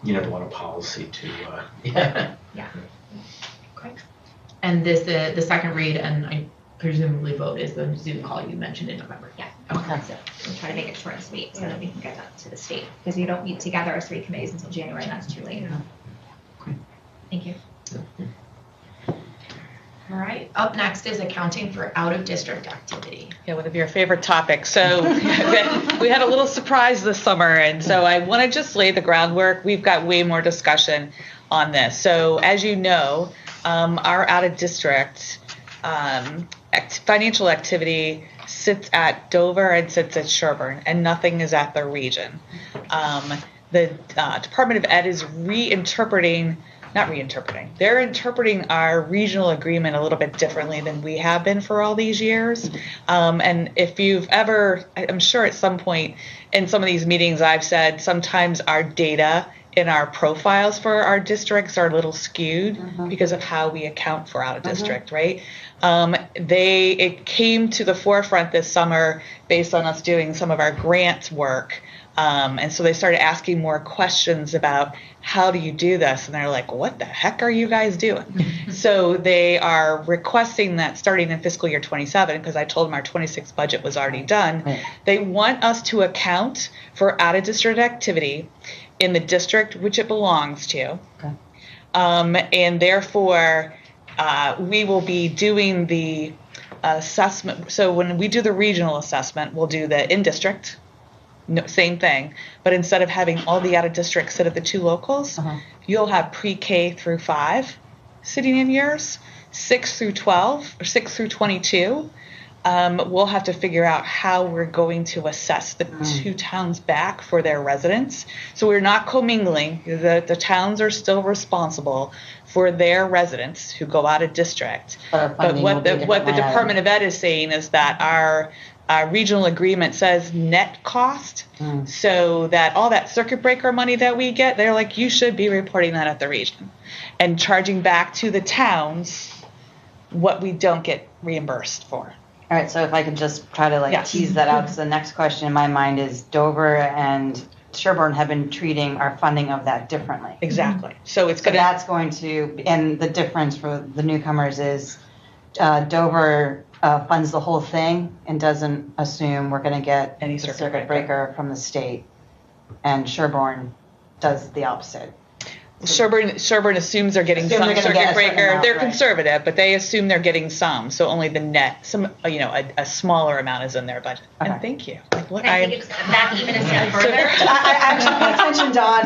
You never want a policy to, yeah. And this, the second read and I presumably vote is the Zoom call you mentioned in November. yeah. Okay. So we'll try to make it short and sweet so that we can get that to the state, because we don't meet together as 3 committees until January, and that's too late. Thank you. All right, up next is accounting for out-of-district activity. Yeah, one of your favorite topics. So we had a little surprise this summer, and so I want to just lay the groundwork. We've got way more discussion on this. So as you know, our out-of-district financial activity sits at Dover and sits at Sherborn, and nothing is at the region. The Department of Ed is they're interpreting our regional agreement a little bit differently than we have been for all these years. And if you've ever, I'm sure at some point in some of these meetings I've said sometimes our data in our profiles for our districts are a little skewed because of how we account for out of district, right? It came to the forefront this summer based on us doing some of our grants work. And so they started asking more questions about how do you do this? And they're like, what the heck are you guys doing? So they are requesting that starting in fiscal year 27, because I told them our 26 budget was already done, they want us to account for out-of-district activity in the district which it belongs to. Okay. And therefore, we will be doing the assessment. So when we do the regional assessment, we'll do the in-district. No, same thing, but instead of having all the out of district sit at the 2 locals, you'll have pre-K through 5 sitting in yours, 6 through 12 or 6 through 22. We'll have to figure out how we're going to assess the 2 towns back for their residents. So we're not commingling. The towns are still responsible for their residents who go out of district. But what the Department of Ed is saying is that our regional agreement says net cost, so that all that circuit breaker money that we get, they're like, you should be reporting that at the region and charging back to the towns what we don't get reimbursed for. All right, so if I could just try to tease that out, because the next question in my mind is Dover and Sherborn have been treating our funding of that differently. Exactly. So that's going to, and the difference for the newcomers is Dover funds the whole thing and doesn't assume we're going to get any circuit breaker from the state, and Sherborn does the opposite. Sherborn assumes they're getting some circuit breaker. They're conservative, but they assume they're getting some. So only the net, a smaller amount is in their budget. Okay. And thank you. Can I take it back even a step further? I actually pay attention, Dawn.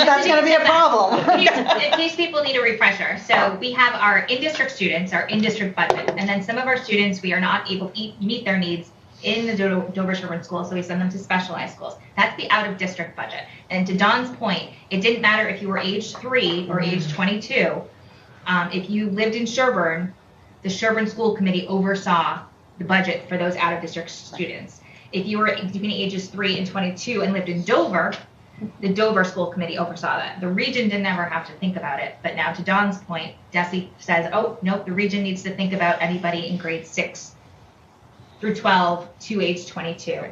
That's going to be a problem. In case people need a refresher, so we have our in-district students, our in-district budget, and then some of our students, we are not able to meet their needs in the Dover-Sherborn school, so we send them to specialized schools. That's the out-of-district budget. And to Dawn's point, it didn't matter if you were age 3 or age 22. If you lived in Sherborn, the Sherborn School Committee oversaw the budget for those out-of-district students. If you were between ages 3 and 22 and lived in Dover, the Dover School Committee oversaw that. The region didn't ever have to think about it. But now to Dawn's point, Desi says, oh, nope, the region needs to think about anybody in grade 6 through 12 to age 22.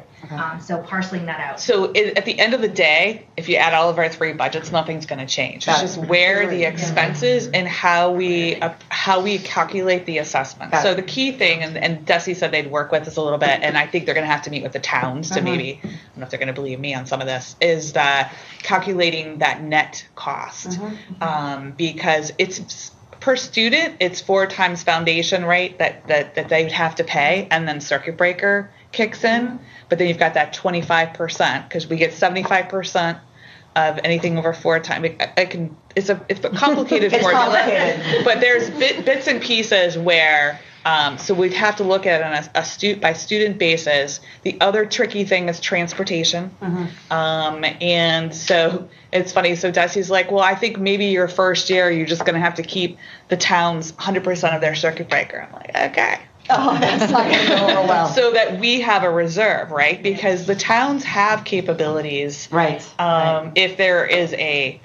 So parceling that out. So at the end of the day, if you add all of our 3 budgets, nothing's going to change. It's just where the expenses and how we calculate the assessment. So the key thing, and Desi said they'd work with us a little bit, and I think they're going to have to meet with the towns to maybe, I don't know if they're going to believe me on some of this, is that calculating that net cost. Because it's per student, it's 4 times foundation rate that they would have to pay, and then circuit breaker kicks in. But then you've got that 25%, because we get 75% of anything over 4 times. It's a complicated formula, but there's bits and pieces where So we'd have to look at it on a by student basis. The other tricky thing is transportation. And so it's funny. So Desi's like, well, I think maybe your first year, you're just going to have to keep the towns 100% of their circuit breaker. I'm like, okay. Oh, that's not going to go over well. So that we have a reserve, right? Because the towns have capabilities. Right. If there is a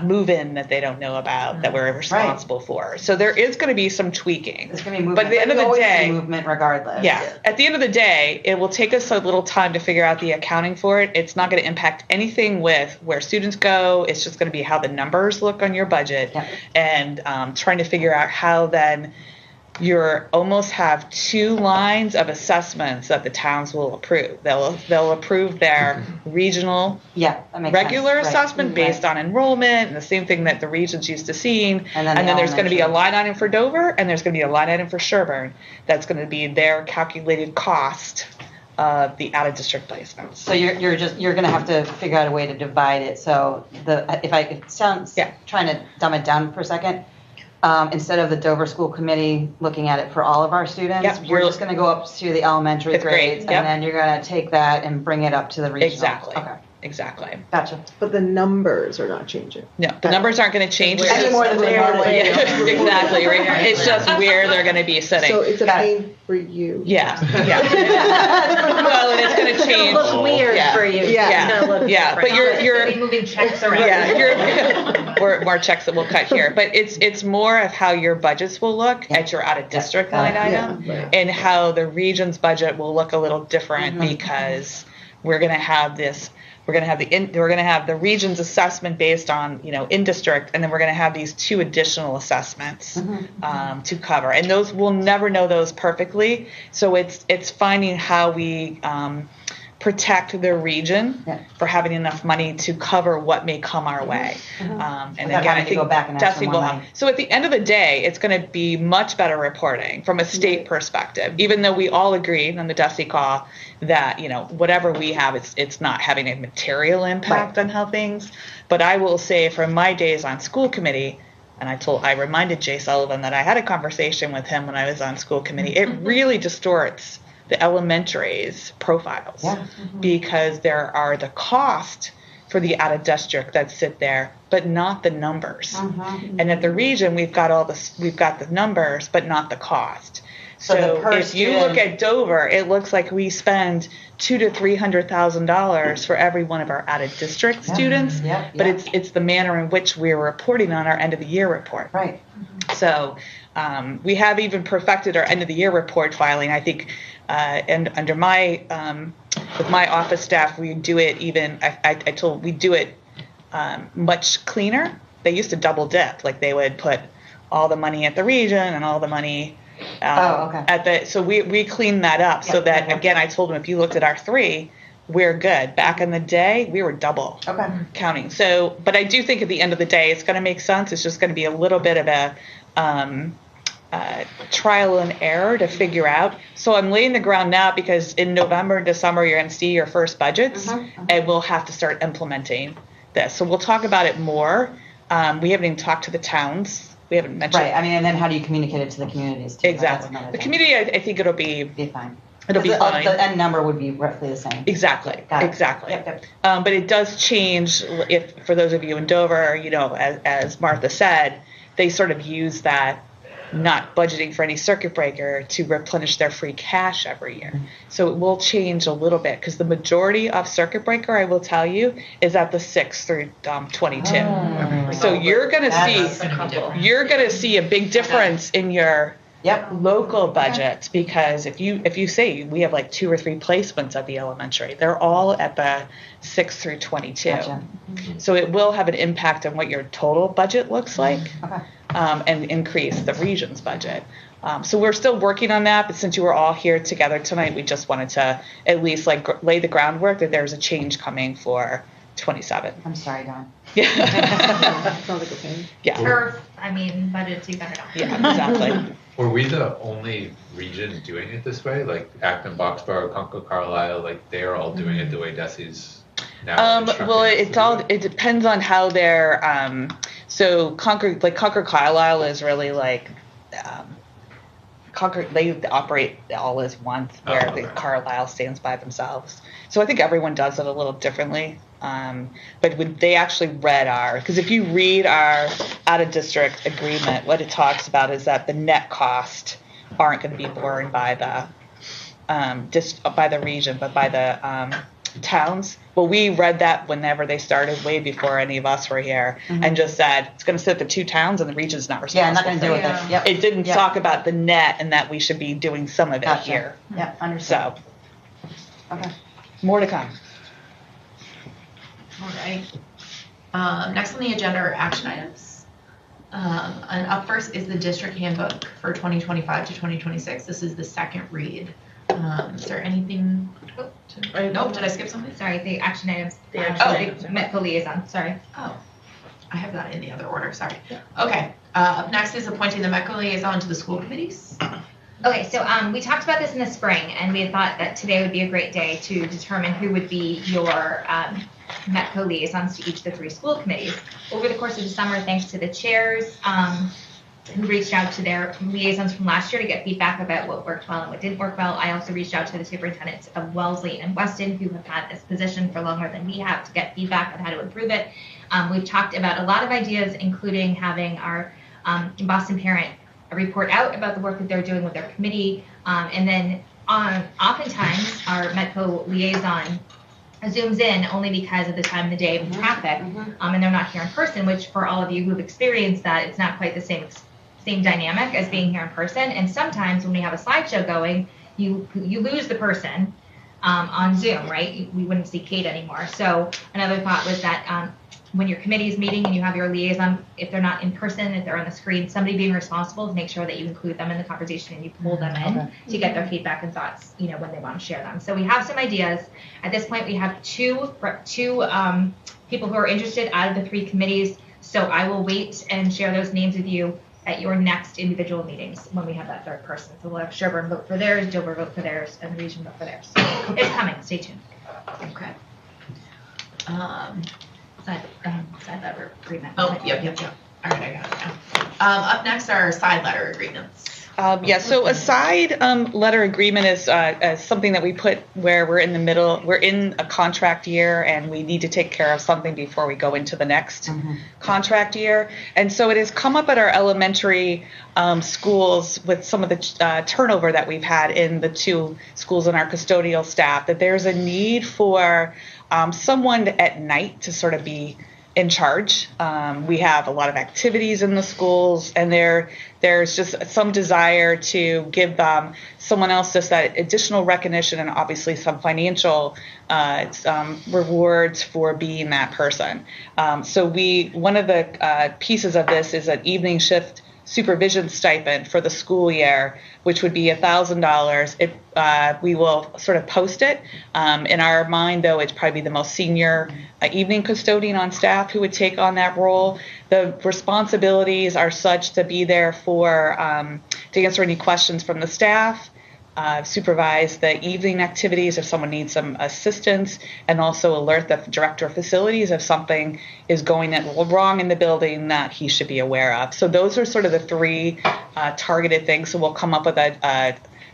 move-in that they don't know about that we're responsible for. So there is going to be some tweaking. There's going to be movement. But at the end of the day, movement regardless. Yeah. At the end of the day, it will take us a little time to figure out the accounting for it. It's not going to impact anything with where students go. It's just going to be how the numbers look on your budget, and trying to figure out how then you're almost have two lines of assessments that the towns will approve. They'll approve their regional that makes regular sense. assessment based on enrollment, and the same thing that the region's used to seeing. And then there's going to be a line item for Dover, and there's going to be a line item for Sherborn. That's going to be their calculated cost of the out of district placements. So you're going to have to figure out a way to divide it. So trying to dumb it down for a second. Instead of the Dover School Committee looking at it for all of our students, we're just going to go up to the elementary grades, and then you're going to take that and bring it up to the regional. Exactly. Okay. Exactly. Gotcha. But the numbers are not changing. No, the numbers aren't going to change. Any more than they are today. Exactly. Right. It's just where they're going to be sitting. So it's a pain for you. Yeah. Well, and it's going to change. It's going to look weird for you. Yeah. But you're moving checks around. Or more checks that we'll cut here. But it's more of how your budgets will look at your out of district line item, and how the region's budget will look a little different because we're going to have this. We're going to have the region's assessment based on, in district, and then we're going to have these two additional assessments to cover. And those, we'll never know those perfectly. So it's finding how we protect the region for having enough money to cover what may come our way. And again, I think Desi will have. So at the end of the day, it's going to be much better reporting from a state perspective, even though we all agreed on the Desi call that, whatever we have, it's not having a material impact on how things. But I will say from my days on school committee, and I reminded Jay Sullivan that I had a conversation with him when I was on school committee, it really distorts the elementary's profiles because there are the cost for the out of district that sit there, but not the numbers. And at the region, we've got the numbers, but not the cost. So if you look at Dover, it looks like we spend $200,000 to $300,000 for every one of our out of district students. But it's the manner in which we're reporting on our end of the year report. Right. So we have even perfected our end of the year report filing. I think. And under my with my office staff, we do it even. We do it much cleaner. They used to double dip, like they would put all the money at the region and all the money at the. So we cleaned that up so that again, I told them if you looked at our three, we're good. Back in the day, we were double counting. So, but I do think at the end of the day, it's going to make sense. It's just going to be a little bit of a. Trial and error to figure out. So I'm laying the ground now because in November and December you're going to see your first budgets and we'll have to start implementing this. So we'll talk about it more. We haven't even talked to the towns. We haven't mentioned. Right. I mean, and then how do you communicate it to the communities too? Exactly. The community, I think it'll be fine. It'll be fine. The end number would be roughly the same. Exactly. Exactly. Yep. But it does change if for those of you in Dover, as Martha said, they sort of use that not budgeting for any circuit breaker to replenish their free cash every year. So it will change a little bit because the majority of circuit breaker, I will tell you, is at the 6 through 22. So you're going to see a big difference in your local budget because if you say we have like 2 or 3 placements at the elementary, they're all at the 6 through 22. So it will have an impact on what your total budget looks like. And increase the region's budget. So we're still working on that, but since you were all here together tonight, we just wanted to at least lay the groundwork that there's a change coming for 27. I'm sorry, Dawn. Sounds like a pain. Turf, budget too better. Yeah, exactly. Were we the only region doing it this way? Like Acton, Boxborough, Concord, Carlisle, like they are all doing it the way Desi's now? Well, it depends on how they're. So Concord Carlisle is really like Concord, they operate all as one, where the Carlisle stands by themselves. So I think everyone does it a little differently. But when they actually read because if you read our out-of-district agreement, what it talks about is that the net cost aren't going to be borne by the by the region, but by the towns. Well, we read that whenever they started, way before any of us were here, and just said it's going to sit the two towns, and the region's not responsible. Yeah, not going to do for with it. Yep. It didn't Yep. talk about the net and that we should be doing some of it Gotcha. here. Yeah, understood. So, Okay. more to come. All right. Next on the agenda are action items. And up first is the district handbook for 2025 to 2026. This is the second read. Is there anything? Nope. Did I skip something? Sorry, the action items. The action items. Metco liaison. Sorry. Oh, I have that in the other order. Sorry. Okay. Up next is appointing the MECO liaison to the school committees. Okay, so we talked about this in the spring, and we had thought that today would be a great day to determine who would be your MECO liaisons to each of the 3 school committees. Over the course of the summer, thanks to the chairs who reached out to their liaisons from last year to get feedback about what worked well and what didn't work well, I also reached out to the superintendents of Wellesley and Weston, who have had this position for longer than we have, to get feedback on how to improve it. We've talked about a lot of ideas, including having our Boston parent report out about the work that they're doing with their committee, and then oftentimes our MECO liaison zooms in only because of the time of the day with traffic, and they're not here in person, which for all of you who've experienced that, it's not quite the same dynamic as being here in person. And sometimes when we have a slideshow going, you lose the person on Zoom, right? We wouldn't see Kate anymore. So another thought was that when your committee is meeting and you have your liaison, if they're not in person, if they're on the screen, somebody being responsible to make sure that you include them in the conversation and you pull them in to get their feedback and thoughts, when they want to share them. So we have some ideas. At this point, we have two people who are interested out of the 3 committees. So I will wait and share those names with you at your next individual meetings when we have that 3rd person. So we'll have Sherborn vote for theirs, Dover vote for theirs, and the region vote for theirs. So it's coming. Stay tuned. Okay. Side letter agreement. Oh, yep. All right, I got it now. Up next are side letter agreements. So a side letter agreement is something that we put where we're in the middle, we're in a contract year and we need to take care of something before we go into the next contract year. And so it has come up at our elementary schools with some of the turnover that we've had in the 2 schools and our custodial staff, that there's a need for someone at night to sort of be in charge. We have a lot of activities in the schools, and there's just some desire to give someone else just that additional recognition and obviously some financial rewards for being that person. So one of the pieces of this is an evening shift supervision stipend for the school year, which would be $1,000. We will sort of post it. In our mind, though, it's probably the most senior evening custodian on staff who would take on that role. The responsibilities are such to be there to answer any questions from the staff, supervise the evening activities if someone needs some assistance, and also alert the director of facilities if something is going wrong in the building that he should be aware of. So those are sort of the 3 targeted things. So we'll come up with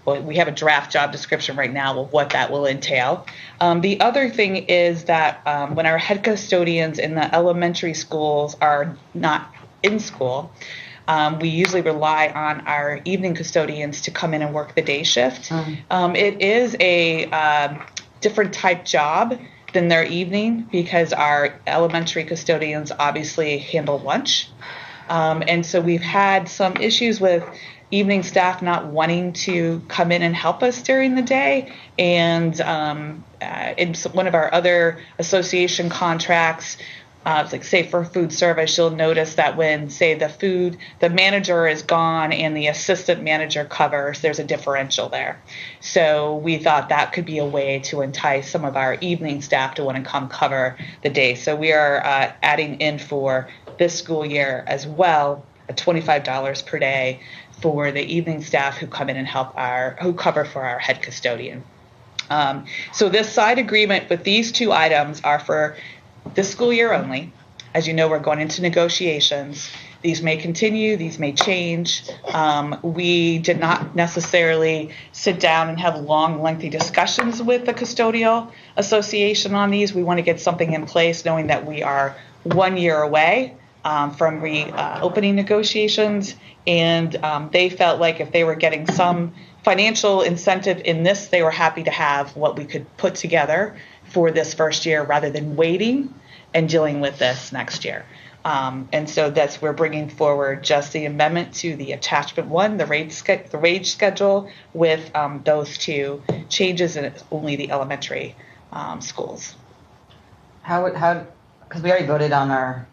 we have a draft job description right now of what that will entail. The other thing is that when our head custodians in the elementary schools are not in school, we usually rely on our evening custodians to come in and work the day shift. It is a different type job than their evening because our elementary custodians obviously handle lunch. And so we've had some issues with evening staff not wanting to come in and help us during the day. And in one of our other association contracts, like say for food service, you'll notice that when say the manager is gone and the assistant manager covers, there's a differential there. So we thought that could be a way to entice some of our evening staff to want to come cover the day. So we are adding in for this school year as well, $25 per day for the evening staff who come in and who cover for our head custodian. So this side agreement with these 2 items are for this school year only. As you know, we're going into negotiations. These may continue, these may change. We did not necessarily sit down and have long, lengthy discussions with the custodial association on these. We want to get something in place knowing that we are 1 year away from reopening negotiations, and they felt like if they were getting some financial incentive in this, they were happy to have what we could put together for this first year rather than waiting and dealing with this next year. And so we're bringing forward just the amendment to the attachment 1, the wage schedule, with those 2 changes, and it's only the elementary schools. Because we already voted on our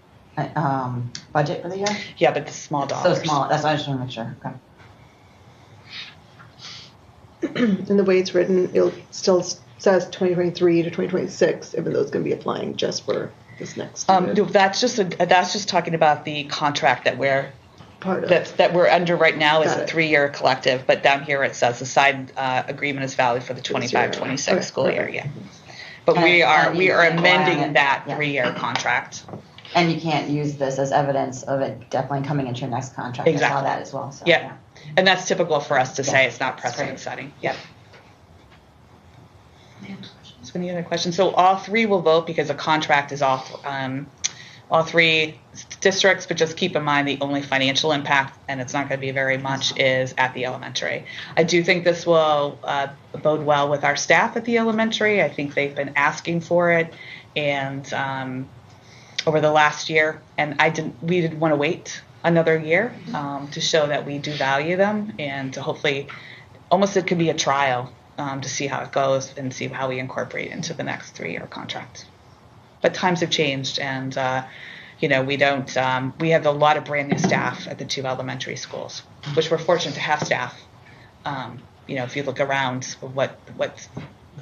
budget for the year? Yeah, but the small dollars. So small, that's why I just want to make sure. Okay. And the way it's written, it still says 2023 to 2026, even though it's going to be applying just for this next year. No, that's just talking about the contract that we're Part of. that we're under right now is Got a it. 3-year collective, but down here it says the side agreement is valid for the 25-26 Okay, school year. perfect. Yeah, but we And you are can't rely on amending it. that Yeah. 3-year contract. And you can't use this as evidence of it definitely coming into your next contract. I saw Exactly. that as well. So, Yeah. And that's typical for us to say Yeah, it's not that's precedent great. setting. Yep. So any other questions? So all 3 will vote because the contract is off. All 3 districts, but just keep in mind the only financial impact, and it's not going to be very much, is at the elementary. I do think this will bode well with our staff at the elementary. I think they've been asking for it, and over the last year, and we didn't want to wait another year to show that we do value them, and to hopefully, almost it could be a trial to see how it goes and see how we incorporate into the next 3-year contract. But times have changed, and we don't. We have a lot of brand new staff at the 2 elementary schools, which we're fortunate to have staff. If you look around, what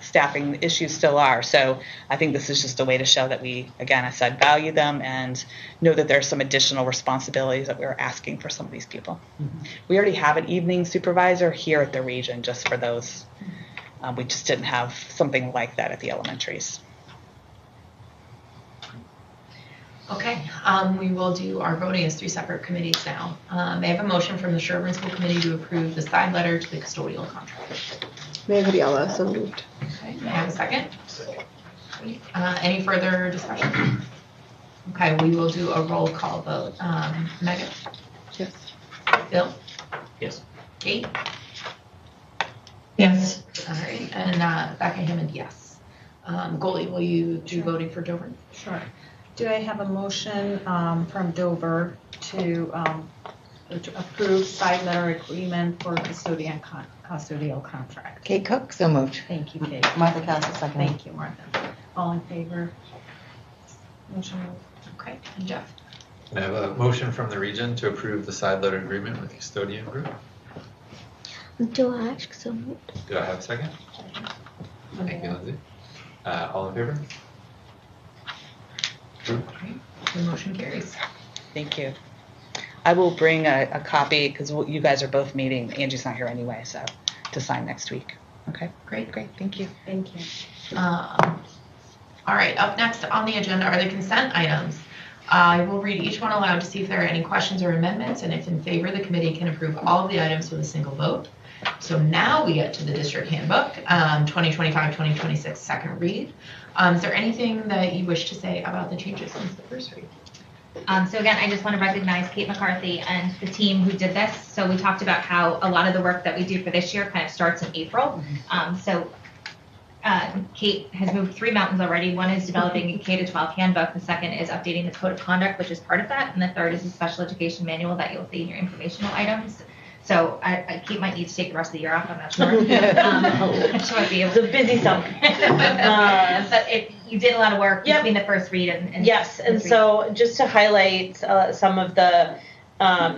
staffing issues still are. So I think this is just a way to show that we, again, I said, value them and know that there's some additional responsibilities that we're asking for some of these people. Mm-hmm. We already have an evening supervisor here at the region just for those. We just didn't have something like that at the elementaries. Okay, we will do our voting as 3 separate committees now. May I have a motion from the Sherborn School Committee to approve the side letter to the custodial contract? Mayor Hadiala, so moved. Okay, may I have a second? Any further discussion? Okay, we will do a roll call vote. Megan? Yes. Bill? Yes. Kate? Yes. All right, and Becca Hammond, yes. Goldie, will you do voting for Dover? Sure. Do I have a motion from Dover to approve side letter agreement for custodial contract? Kate Cook, so moved. Thank you, Kate. Martha Castle, second. Thank you, Martha. All in favor? Motion moved. Okay, and Jeff? I have a motion from the region to approve the side letter agreement with custodian group. Do I ask so moved? Do I have a second? Thank you, Lindsay. All in favor? Okay, the motion carries. Thank you. I will bring a copy because you guys are both meeting. Angie's not here anyway, so to sign next week. Okay. Great. Thank you. Thank you. All right, up next on the agenda are the consent items. I will read each one aloud to see if there are any questions or amendments, and if in favor, the committee can approve all of the items with a single vote. So now we get to the district handbook, 2025-2026 second read. Is there anything that you wish to say about the changes since the first read? So again, I just want to recognize Kate McCarthy and the team who did this. So we talked about how a lot of the work that we do for this year kind of starts in April. Kate has moved 3 mountains already. One is developing a K-12 handbook. The second is updating the code of conduct, which is part of that. And the third is the special education manual that you'll see in your informational items. So Kate might need to take the rest of the year off. I'm not sure. She might be able to. It's a busy summer. But you did a lot of work between the first read and yes, and so just to highlight some of the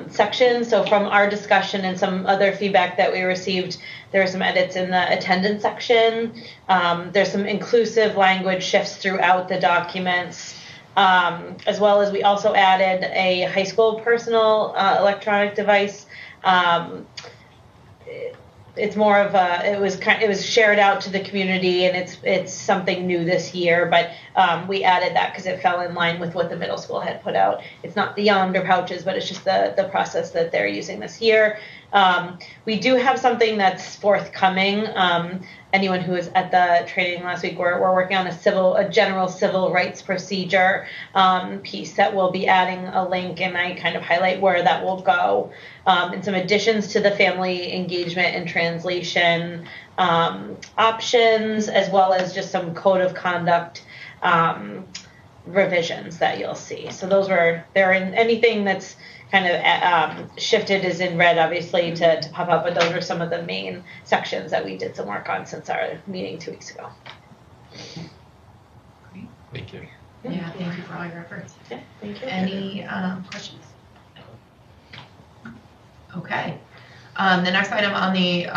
sections. So from our discussion and some other feedback that we received, there are some edits in the attendance section. There's some inclusive language shifts throughout the documents, as well as we also added a high school personal electronic device. It's more of it was shared out to the community, and it's something new this year. But we added that because it fell in line with what the middle school had put out. It's not the yonder pouches, but it's just the process that they're using this year. We do have something that's forthcoming. Anyone who was at the training last week, we're working on a general civil rights procedure piece that we'll be adding a link, and I kind of highlight where that will go, and some additions to the family engagement and translation options, as well as just some code of conduct revisions that you'll see. So they're in anything that's kind of shifted is in red, obviously, to pop up, but those are some of the main sections that we did some work on since our meeting 2 weeks ago. Great. Thank you. Yeah, thank you for all your efforts. Yeah, thank you. Any questions? Okay. The next item on the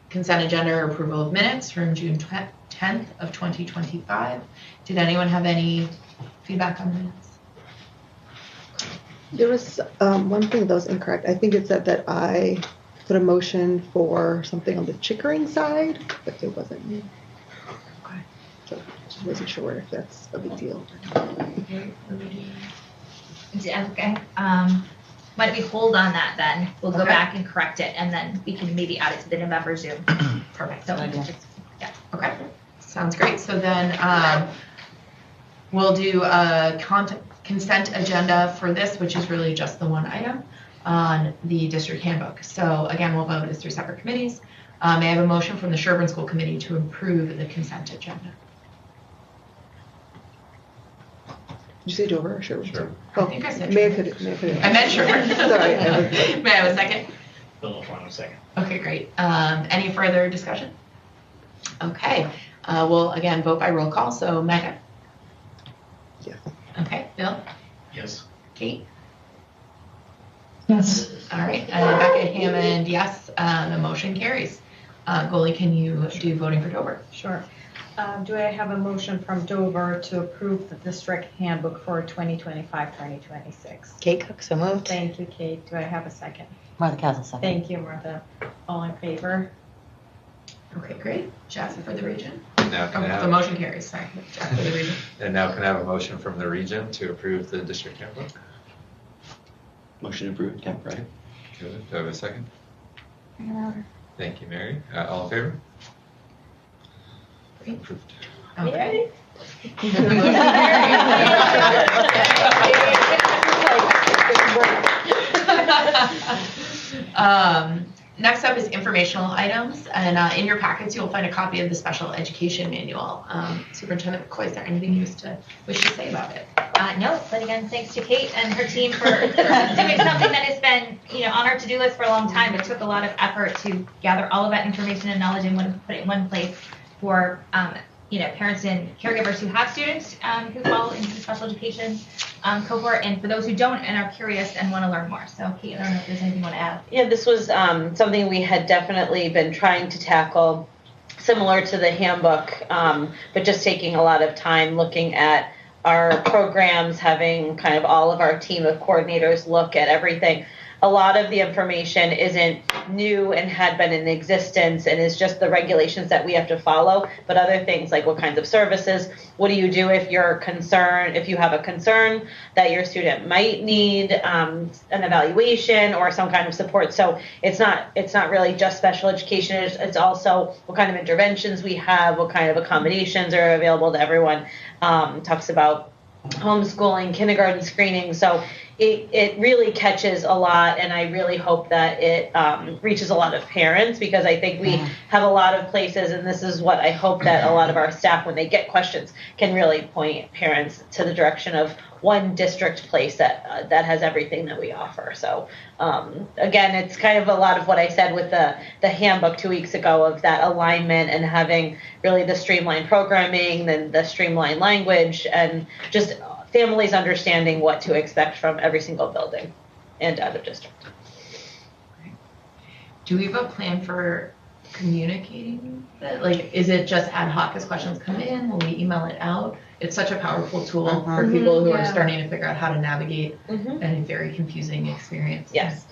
consent agenda are approval of minutes from June 10th of 2025. Did anyone have any feedback on the minutes? There was one thing that was incorrect. I think it said that I put a motion for something on the Chickering side, but it wasn't me. Okay. So just wasn't sure if that's a big deal. Okay. Okay. Why don't we hold on that then? We'll go Okay. back and correct it, and then we can maybe add it to the November Zoom. Perfect. So, Yeah. Okay. Sounds great. So then we'll do a consent agenda for this, which is really just the one item on the district handbook. So again, we'll vote this through separate committees. May I have a motion from the Sherborn School Committee to approve the consent agenda? Did you say Dover or Sherborn? Sure. Oh, I think I said may I Sherborn. put it? I meant Sherborn. Sorry. May I have a second? Bill, hold on a second. Okay, great. Any further discussion? Okay. We'll again vote by roll call. So Megan? Yes. Okay. Bill? Yes. Kate? Yes. All right. Becca Hammond, yes. The motion carries. Goalie, can you do voting for Dover? Sure. Do I have a motion from Dover to approve the district handbook for 2025-2026? Kate Cook, so moved. Thank you, Kate. Do I have a second? Martha Castle, second. Thank you, Martha. All in favor? Okay, great. Jeff for the region. Now can I Oh, have, the motion carries. Sorry. Jeff for the region. and now can I have a motion from the region to approve the district handbook? Motion approved, Kemp, right? Good. Do I have a second? Thank you, Mary. All in favor? Great. Approved. Okay. Next up is informational items, and in your packets you'll find a copy of the special education manual. Superintendent McCoy, is there anything you wish to say about it? No, but again, thanks to Kate and her team for doing something that has been, on our to-do list for a long time. It took a lot of effort to gather all of that information and knowledge and put it in one place for, parents and caregivers who have students who fall into the special education cohort, and for those who don't and are curious and want to learn more. So, Kate, I don't know if there's anything you want to add. Yeah, this was something we had definitely been trying to tackle, similar to the handbook, but just taking a lot of time looking at our programs, having kind of all of our team of coordinators look at everything. A lot of the information isn't new and had been in existence and is just the regulations that we have to follow, but other things like what kinds of services, what do you do if you're concerned, if you have a concern that your student might need an evaluation or some kind of support. So it's not really just special education, it's also what kind of interventions we have, what kind of accommodations are available to everyone. Talks about homeschooling, kindergarten screening. So it really catches a lot, and I really hope that it reaches a lot of parents, because I think we have a lot of places, and this is what I hope that a lot of our staff, when they get questions, can really point parents to the direction of one district place that has everything that we offer. So again, it's kind of a lot of what I said with the handbook 2 weeks ago, of that alignment and having really the streamlined programming, then the streamlined language, and just families understanding what to expect from every single building and out of district. Do we have a plan for communicating that? Like, is it just ad hoc as questions come in? Will we email it out? It's such a powerful tool for people who are starting to figure out how to navigate a very confusing experience. Yes.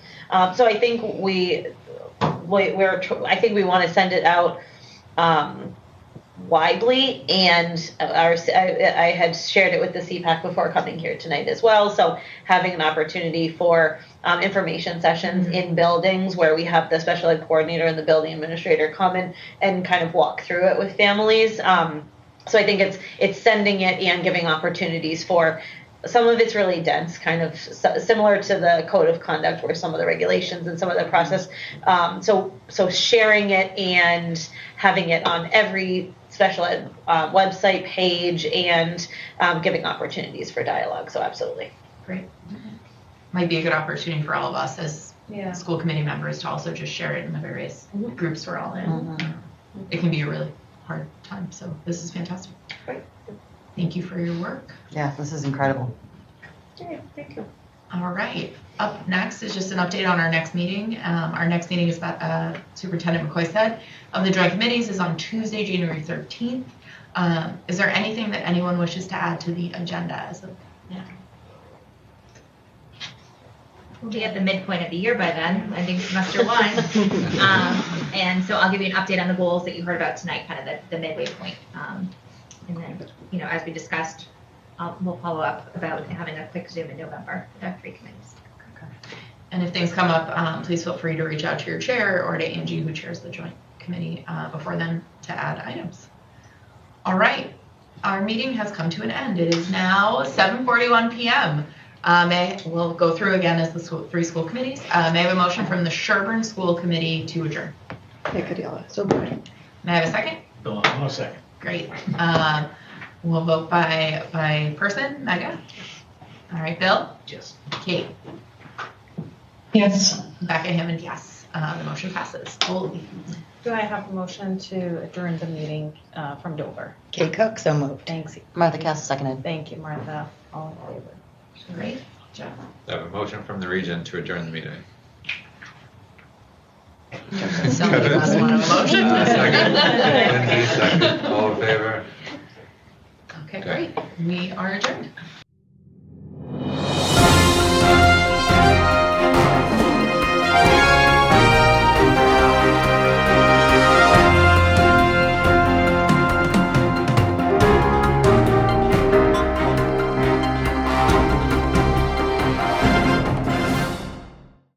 So I think I think we want to send it out widely, and I had shared it with the CPAC before coming here tonight as well. So having an opportunity for information sessions in buildings where we have the special ed coordinator and the building administrator come and kind of walk through it with families. So I think it's sending it and giving opportunities for. Some of it's really dense, kind of similar to the code of conduct, where some of the regulations and some of the process. So sharing it and having it on every special ed website page and giving opportunities for dialogue. So absolutely. Great. Might be a good opportunity for all of us as school committee members to also just share it in the various groups we're all in. It can be a really hard time. So this is fantastic. Great. Thank you for your work. Yeah, this is incredible. Okay, thank you. All right. Up next is just an update on our next meeting. Our next meeting is about Superintendent McCoy said of the joint committees is on Tuesday, January 13th. Is there anything that anyone wishes to add to the agenda as of now? We'll be at the midpoint of the year by then, ending semester 1. And so I'll give you an update on the goals that you heard about tonight, kind of the midway point. And then, as we discussed, we'll follow up about having a quick Zoom in November with our 3 committees. Okay. And if things come up, please feel free to reach out to your chair or to Angie, who chairs the joint committee, before then to add items. All right. Our meeting has come to an end. It is now 7:41 p.m. We'll go through again as the 3 school committees. May I have a motion from the Sherborn School Committee to adjourn? Hey, Kadiala. So moved. May I have a second? Bill, I'll second. Great. We'll vote by person. Mega? All right, Bill? Yes. Kate? Yes. Becca Hammond, yes. The motion passes. Holy. Do I have a motion to adjourn the meeting from Dover? Kate Cook, so moved. Thanks. Martha Cass, seconded. Thank you, Martha. All in favor? Great. Jeff? I have a motion from the region to adjourn the meeting. Somebody must want a motion. Second. Lindsay, second. All in favor? Okay, great. We are adjourned.